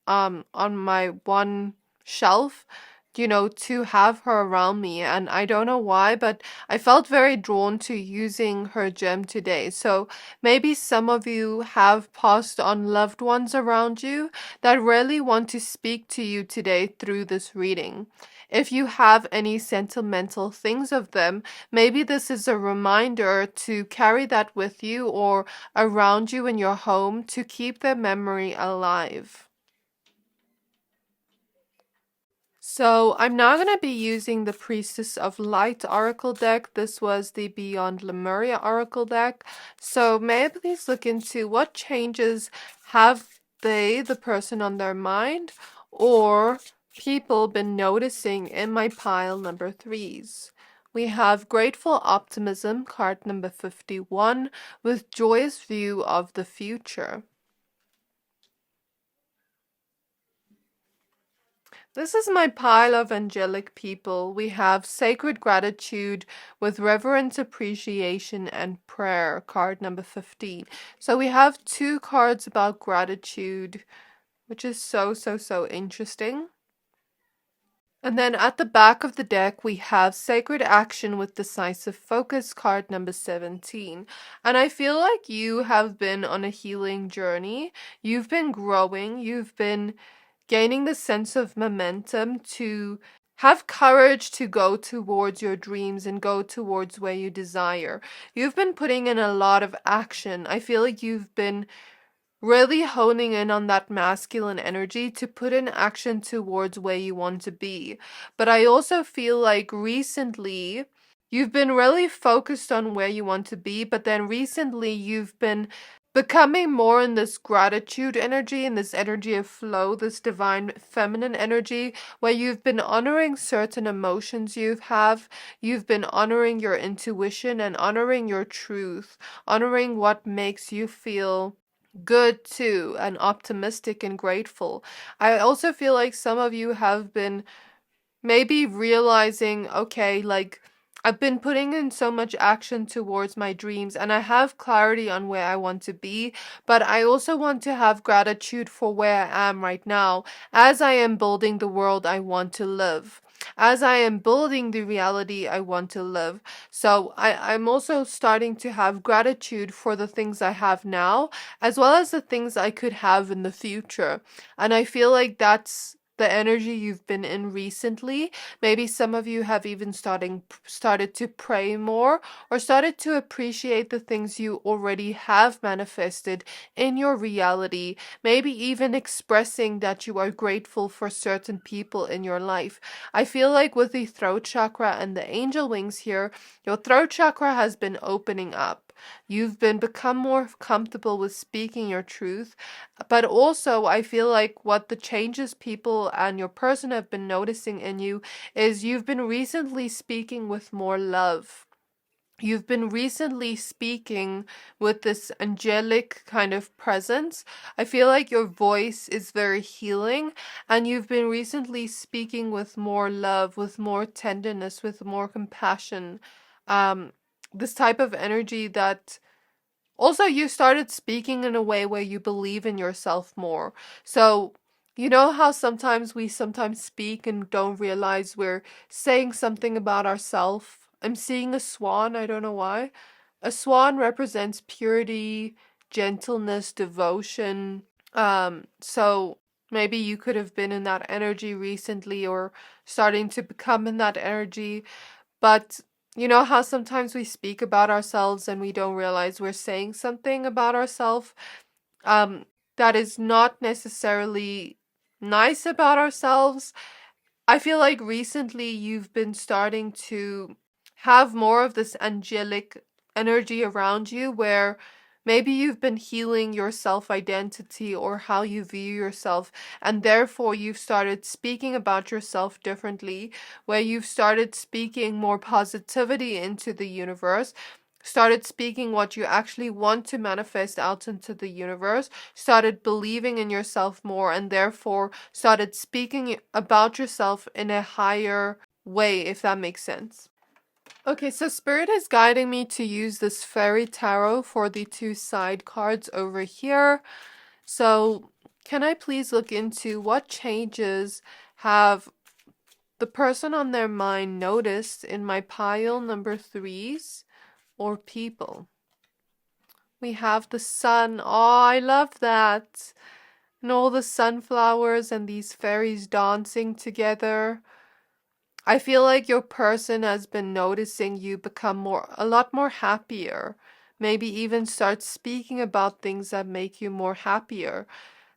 [SPEAKER 1] on my one shelf, to have her around me. And I don't know why, but I felt very drawn to using her gem today. So maybe some of you have passed on loved ones around you that really want to speak to you today through this reading. If you have any sentimental things of them, maybe this is a reminder to carry that with you or around you in your home to keep their memory alive. So I'm now going to be using the Priestess of Light Oracle deck. This was the Beyond Lemuria Oracle deck. So may I please look into what changes have they, the person on their mind, or people been noticing in my pile number 3s. We have Grateful Optimism, card number 51, with Joyous View of the Future. This is my pile of angelic people. We have Sacred Gratitude with Reverent Appreciation and Prayer, card number 15. So we have 2 cards about gratitude, which is so interesting. And then at the back of the deck, we have Sacred Action with Decisive Focus, card number 17. And I feel like you have been on a healing journey. You've been growing. You've been gaining the sense of momentum to have courage to go towards your dreams and go towards where you desire. You've been putting in a lot of action. I feel like you've been really honing in on that masculine energy to put in action towards where you want to be. But I also feel like recently you've been really focused on where you want to be, but then recently you've been becoming more in this gratitude energy, in this energy of flow, this divine feminine energy, where you've been honoring certain emotions you've been honoring your intuition and honoring your truth, honoring what makes you feel good too, and optimistic and grateful. I also feel like some of you have been maybe realizing, okay, like I've been putting in so much action towards my dreams and I have clarity on where I want to be, but I also want to have gratitude for where I am right now as I am building the world I want to live. As I am building the reality I want to live. So I'm also starting to have gratitude for the things I have now, as well as the things I could have in the future. And I feel like that's the energy you've been in recently. Maybe some of you have even started to pray more, or started to appreciate the things you already have manifested in your reality. Maybe even expressing that you are grateful for certain people in your life. I feel like with the throat chakra and the angel wings here, your throat chakra has been opening up. You've been become more comfortable with speaking your truth, but also I feel like what the changes people and your person have been noticing in you is you've been recently speaking with more love. You've been recently speaking with this angelic kind of presence. I feel like your voice is very healing, and you've been recently speaking with more love, with more tenderness, with more compassion. Um, this type of energy that also you started speaking in a way where you believe in yourself more. So, you know how sometimes we sometimes speak and don't realize we're saying something about ourselves? I'm seeing a swan, I don't know why. A swan represents purity, gentleness, devotion. So Maybe you could have been in that energy recently or starting to become in that energy. But you know how sometimes we speak about ourselves and we don't realize we're saying something about ourselves um, that is not necessarily nice about ourselves. I feel like recently you've been starting to have more of this angelic energy around you where maybe you've been healing your self identity or how you view yourself, and therefore you've started speaking about yourself differently, where you've started speaking more positivity into the universe. Started speaking what you actually want to manifest out into the universe, started believing in yourself more, and therefore started speaking about yourself in a higher way, if that makes sense. Okay, so Spirit is guiding me to use this Fairy Tarot for the two side cards over here. So, can I please look into what changes have the person on their mind noticed in my pile number threes or people? We have the sun. Oh, I love that. And all the sunflowers and these fairies dancing together. I feel like your person has been noticing you become a lot more happier. Maybe even start speaking about things that make you more happier.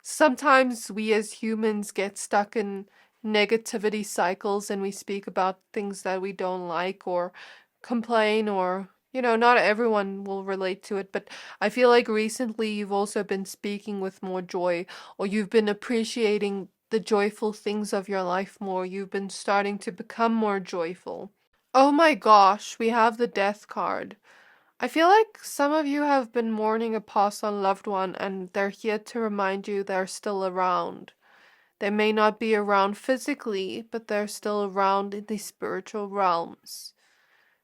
[SPEAKER 1] Sometimes we as humans get stuck in negativity cycles and we speak about things that we don't like or complain, or not everyone will relate to it, but I feel like recently you've also been speaking with more joy, or you've been appreciating the joyful things of your life more. You've been starting to become more joyful. Oh my gosh, we have the death card. I feel like some of you have been mourning a passed on loved one and they're here to remind you they're still around. They may not be around physically, but they're still around in the spiritual realms.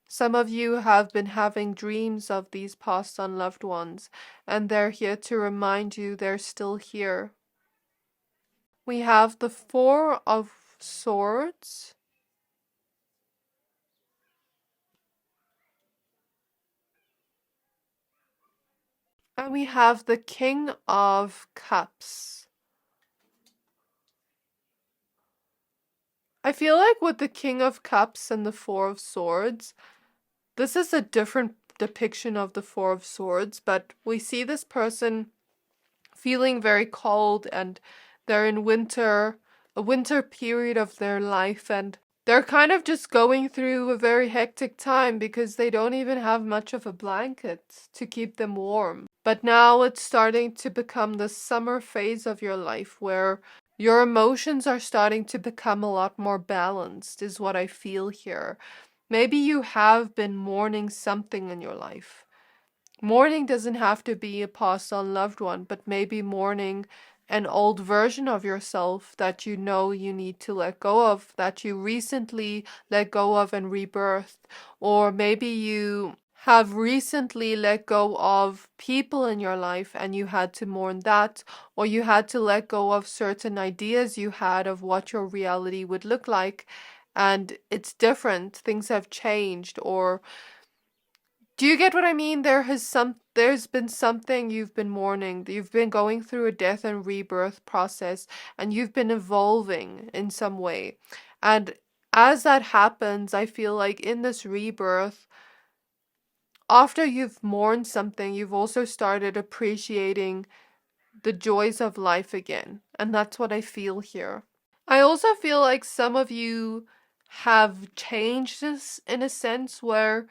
[SPEAKER 1] Some of you have been having dreams of these passed on loved ones, and they're here to remind you they're still here. We have the Four of Swords. And we have the King of Cups. I feel like with the King of Cups and the Four of Swords, this is a different depiction of the Four of Swords, but we see this person feeling very cold and they're in winter, a winter period of their life, and they're kind of just going through a very hectic time because they don't even have much of a blanket to keep them warm. But now it's starting to become the summer phase of your life where your emotions are starting to become a lot more balanced, is what I feel here. Maybe you have been mourning something in your life. Mourning doesn't have to be a passed on loved one, but maybe mourning an old version of yourself that you know you need to let go of, that you recently let go of and rebirthed. Or maybe you have recently let go of people in your life and you had to mourn that, or you had to let go of certain ideas you had of what your reality would look like, and it's different. Things have changed. Or do you get what I mean? There's been something you've been mourning. You've been going through a death and rebirth process and you've been evolving in some way. And as that happens, I feel like in this rebirth, after you've mourned something, you've also started appreciating the joys of life again. And that's what I feel here. I also feel like some of you have changed this in a sense where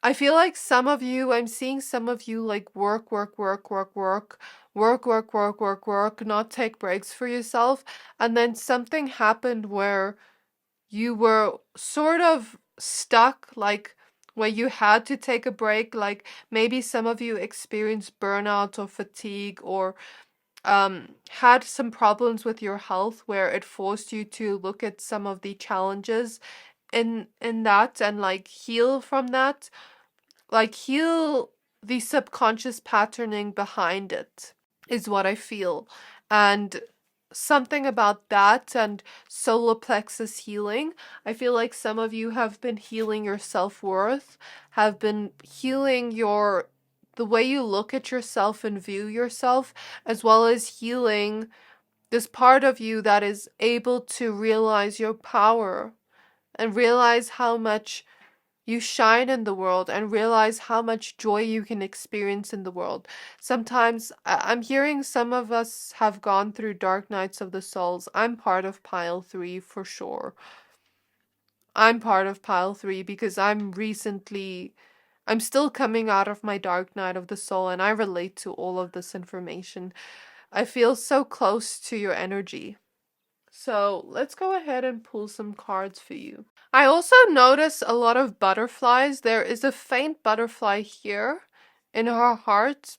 [SPEAKER 1] I feel like I'm seeing some of you like work, not take breaks for yourself. And then something happened where you were sort of stuck, like where you had to take a break. Like maybe some of you experienced burnout or fatigue, or had some problems with your health where it forced you to look at some of the challenges in that and like heal from that, like heal the subconscious patterning behind it, is what I feel. And something about that and solar plexus healing, I feel like some of you have been healing your self-worth, have been healing the way you look at yourself and view yourself, as well as healing this part of you that is able to realize your power and realize how much you shine in the world and realize how much joy you can experience in the world. Sometimes I'm hearing some of us have gone through dark nights of the souls. I'm part of pile 3 for sure. I'm part of pile 3 because I'm still coming out of my dark night of the soul, and I relate to all of this information. I feel so close to your energy. So let's go ahead and pull some cards for you. I also notice a lot of butterflies. There is a faint butterfly here in her heart,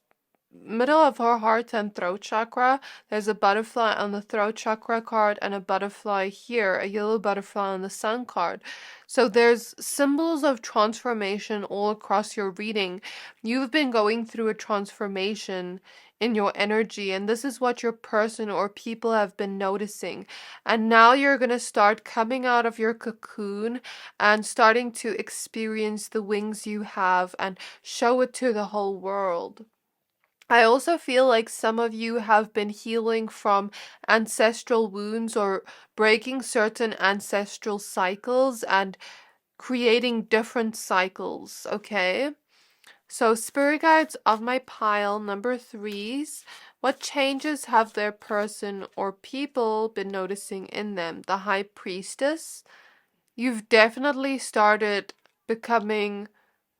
[SPEAKER 1] middle of her heart and throat chakra. There's a butterfly on the throat chakra card and a butterfly here, a yellow butterfly on the sun card. So there's symbols of transformation all across your reading. You've been going through a transformation in your energy, and this is what your person or people have been noticing. And now you're going to start coming out of your cocoon and starting to experience the wings you have and show it to the whole world. I also feel like some of you have been healing from ancestral wounds or breaking certain ancestral cycles and creating different cycles, okay? So, spirit guides of my pile, number 3s, what changes have their person or people been noticing in them? The High Priestess. You've definitely started becoming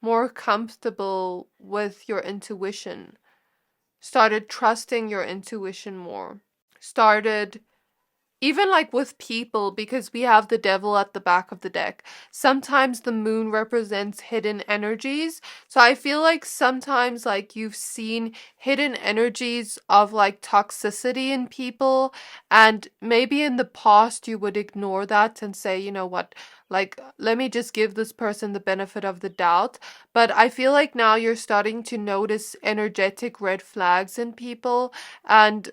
[SPEAKER 1] more comfortable with your intuition. Started trusting your intuition more. Started even like with people, because we have the devil at the back of the deck. Sometimes the moon represents hidden energies. So I feel like sometimes like you've seen hidden energies of like toxicity in people, and maybe in the past you would ignore that and say, you know what, like, let me just give this person the benefit of the doubt. But I feel like now you're starting to notice energetic red flags in people, and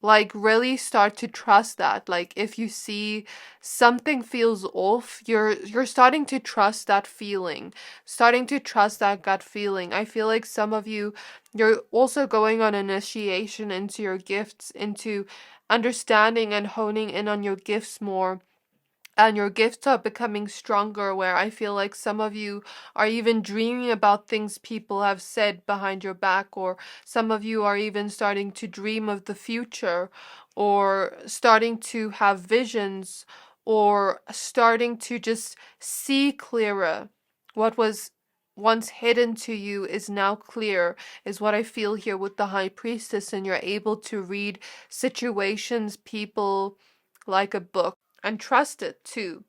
[SPEAKER 1] like really start to trust that. Like if you see something feels off, you're starting to trust that feeling, starting to trust that gut feeling. I feel like some of you, you're also going on initiation into your gifts, into understanding and honing in on your gifts more, and your gifts are becoming stronger, where I feel like some of you are even dreaming about things people have said behind your back, or some of you are even starting to dream of the future, or starting to have visions, or starting to just see clearer. What was once hidden to you is now clear, is what I feel here with the High Priestess, and you're able to read situations, people, like a book, and trust it too.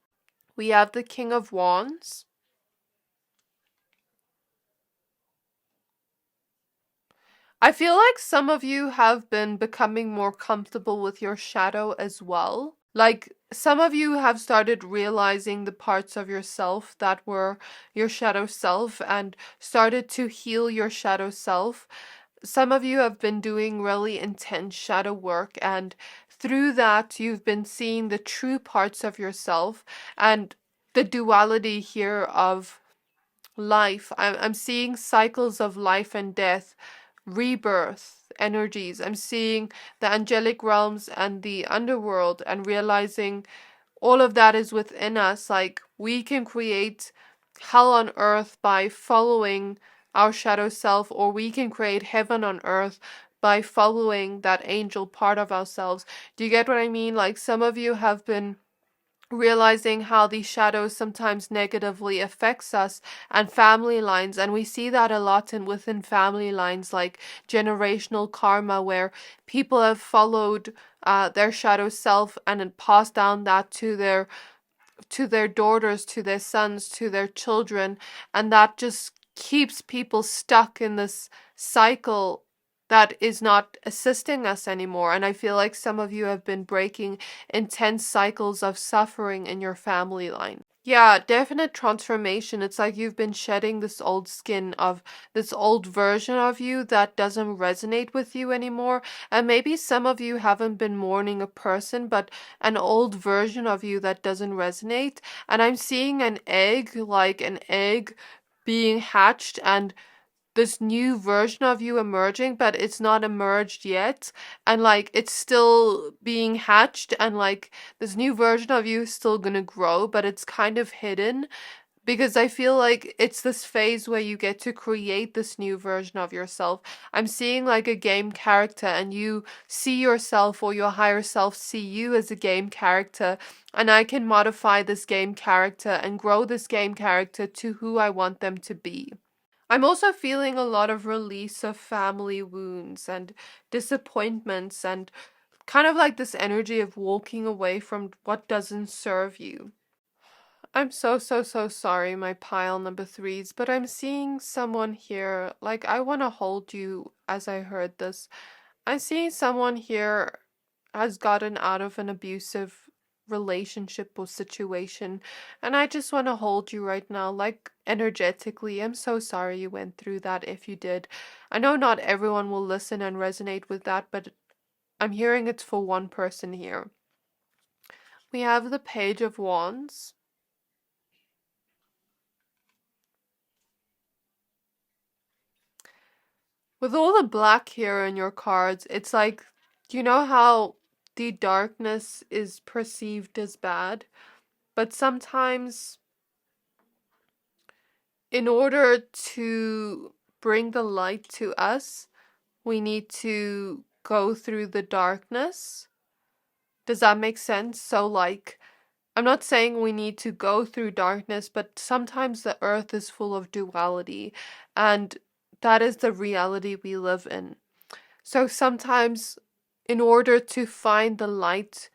[SPEAKER 1] We have the King of Wands. I feel like some of you have been becoming more comfortable with your shadow as well. Like some of you have started realizing the parts of yourself that were your shadow self and started to heal your shadow self. Some of you have been doing really intense shadow work, and through that you've been seeing the true parts of yourself and the duality here of life. I'm seeing cycles of life and death, rebirth energies. I'm seeing the angelic realms and the underworld, and realizing all of that is within us. Like we can create hell on earth by following our shadow self, or we can create heaven on earth by following that angel part of ourselves. Do you get what I mean? Like some of you have been realizing how these shadows sometimes negatively affects us and family lines, and we see that a lot in within family lines, like generational karma, where people have followed their shadow self and then passed down that to their daughters, to their sons, to their children, and that just keeps people stuck in this cycle that is not assisting us anymore. And I feel like some of you have been breaking intense cycles of suffering in your family line. Yeah, definite transformation. It's like you've been shedding this old skin of this old version of you that doesn't resonate with you anymore. And maybe some of you haven't been mourning a person, but an old version of you that doesn't resonate. And I'm seeing an egg, like an egg being hatched, and this new version of you emerging, but it's not emerged yet. And like it's still being hatched, and like this new version of you is still gonna grow, but it's kind of hidden because I feel like it's this phase where you get to create this new version of yourself. I'm seeing like a game character, and you see yourself, or your higher self see you as a game character, and I can modify this game character and grow this game character to who I want them to be. I'm also feeling a lot of release of family wounds and disappointments, and kind of like this energy of walking away from what doesn't serve you. I'm so sorry, my pile number threes, but I'm seeing someone here. Like, I want to hold you as I heard this. I'm seeing someone here has gotten out of an abusive relationship or situation, and I just want to hold you right now, like energetically. I'm so sorry you went through that if you did. I know not everyone will listen and resonate with that, but I'm hearing it's for one person here. We have the Page of Wands. With all the black here in your cards, it's like, you know how the darkness is perceived as bad? But sometimes, in order to bring the light to us, we need to go through the darkness. Does that make sense? So, like, I'm not saying we need to go through darkness, but sometimes the earth is full of duality, and that is the reality we live in. So sometimes, in order to find the light,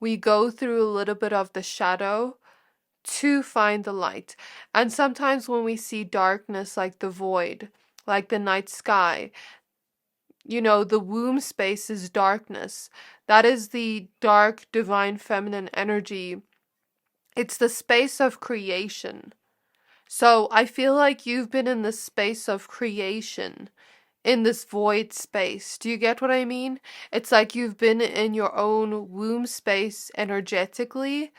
[SPEAKER 1] we go through a little bit of the shadow to find the light. And sometimes when we see darkness, like the void, like the night sky, the womb space is darkness. That is the dark, divine, feminine energy. It's the space of creation. So I feel like you've been in the space of creation, in this void space. Do you get what I mean? It's like you've been in your own womb space energetically,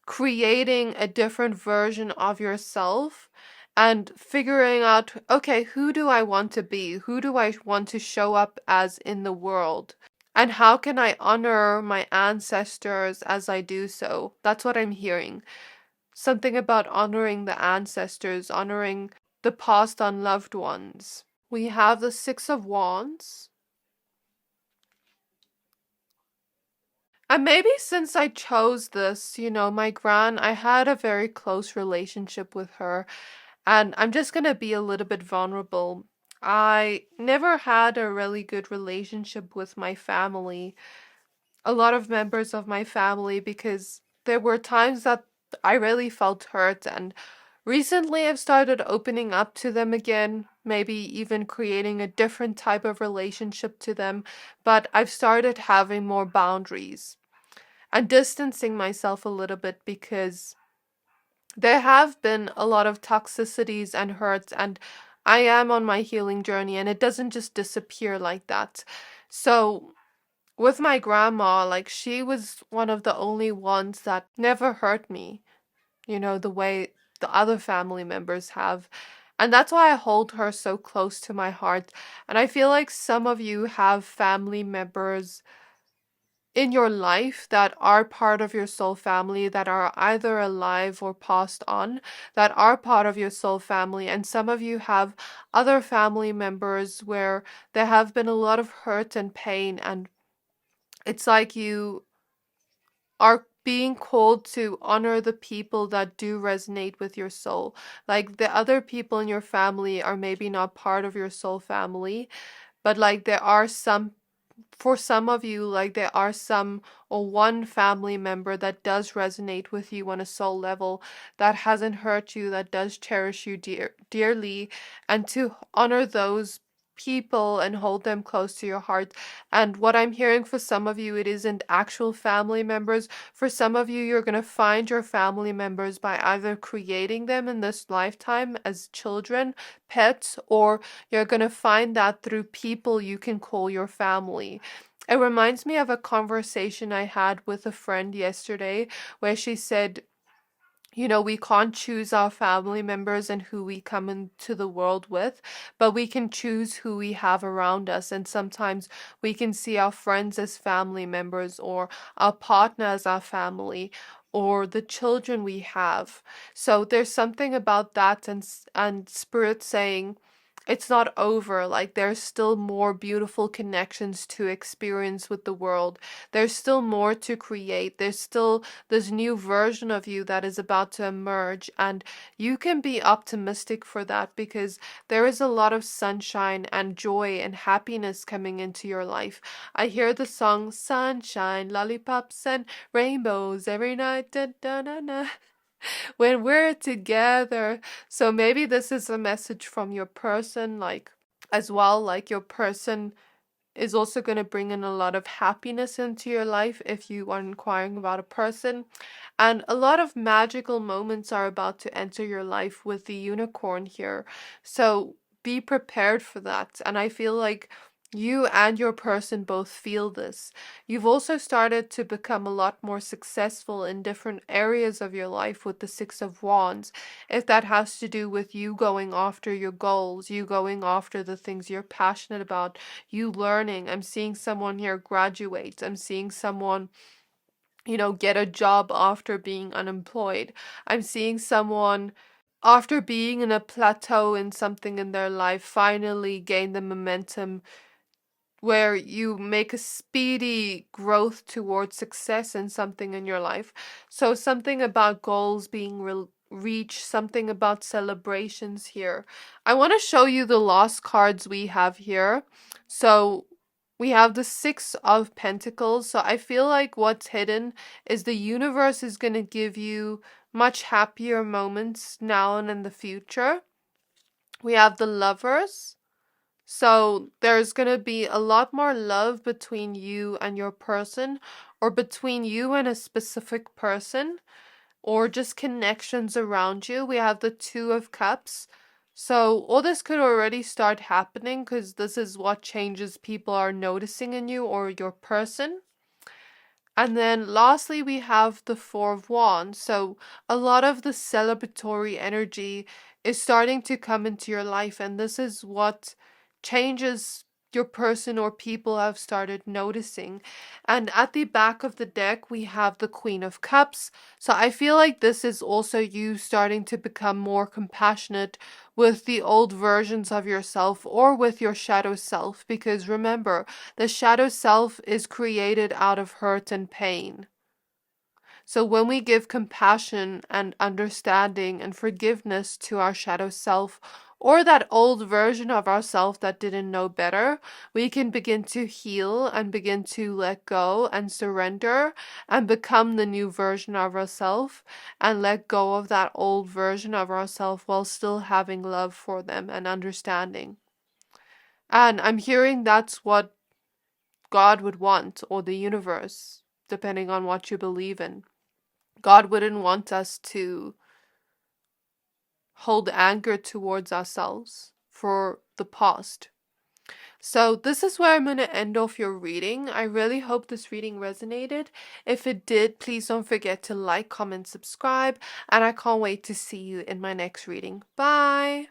[SPEAKER 1] creating a different version of yourself and figuring out, okay, who do I want to be? Who do I want to show up as in the world? And how can I honor my ancestors as I do so? That's what I'm hearing. Something about honoring the ancestors, honoring the past unloved ones. We have the Six of Wands. And maybe since I chose this, my gran, I had a very close relationship with her. And I'm just going to be a little bit vulnerable. I never had a really good relationship with my family, a lot of members of my family, because there were times that I really felt hurt. And recently I've started opening up to them again, maybe even creating a different type of relationship to them. But I've started having more boundaries and distancing myself a little bit, because there have been a lot of toxicities and hurts, and I am on my healing journey, and it doesn't just disappear like that. So with my grandma, like, she was one of the only ones that never hurt me, the way the other family members have. And that's why I hold her so close to my heart. And I feel like some of you have family members in your life that are part of your soul family, that are either alive or passed on, that are part of your soul family. And some of you have other family members where there have been a lot of hurt and pain, and it's like you are being called to honor the people that do resonate with your soul. Like, the other people in your family are maybe not part of your soul family, but like there are some, for some of you, like there are some or one family member that does resonate with you on a soul level, that hasn't hurt you, that does cherish you dearly, and to honor those people and hold them close to your heart. And what I'm hearing for some of you, it isn't actual family members. For some of you, you're going to find your family members by either creating them in this lifetime as children, pets, or you're going to find that through people you can call your family. It reminds me of a conversation I had with a friend yesterday, where she said We can't choose our family members and who we come into the world with, but we can choose who we have around us. And sometimes we can see our friends as family members, or our partner as our family, or the children we have. So there's something about that, and Spirit saying, it's not over. Like, there's still more beautiful connections to experience with the world. There's still more to create. There's still this new version of you that is about to emerge, and you can be optimistic for that, because there is a lot of sunshine and joy and happiness coming into your life. I hear the song Sunshine, Lollipops and Rainbows every night, da, da, da, da, when we're together. So maybe this is a message from your person, like, as well, like your person is also going to bring in a lot of happiness into your life if you are inquiring about a person. And a lot of magical moments are about to enter your life with the unicorn here. So be prepared for that. And I feel like you and your person both feel this. You've also started to become a lot more successful in different areas of your life with the Six of Wands. If that has to do with you going after your goals, you going after the things you're passionate about, you learning. I'm seeing someone here graduate. I'm seeing someone, get a job after being unemployed. I'm seeing someone, after being in a plateau in something in their life, finally gain the momentum where you make a speedy growth towards success in something in your life. So something about goals being reached, something about celebrations here. I want to show you the lost cards we have here. So we have the Six of Pentacles. So I feel like what's hidden is the universe is going to give you much happier moments now and in the future. We have the Lovers. So there's going to be a lot more love between you and your person, or between you and a specific person, or just connections around you. We have the Two of Cups. So all this could already start happening, because this is what changes people are noticing in you or your person. And then lastly, we have the Four of Wands. So a lot of the celebratory energy is starting to come into your life, and this is what changes your person or people have started noticing. And at the back of the deck, we have the Queen of Cups. So I feel like this is also you starting to become more compassionate with the old versions of yourself, or with your shadow self, because remember, the shadow self is created out of hurt and pain. So when we give compassion and understanding and forgiveness to our shadow self, or that old version of ourself that didn't know better, we can begin to heal and begin to let go and surrender and become the new version of ourselves, and let go of that old version of ourselves while still having love for them and understanding. And I'm hearing that's what God would want, or the universe, depending on what you believe in. God wouldn't want us to hold anger towards ourselves for the past. So this is where I'm going to end off your reading. I really hope this reading resonated. If it did, please don't forget to like, comment, subscribe, and I can't wait to see you in my next reading. Bye!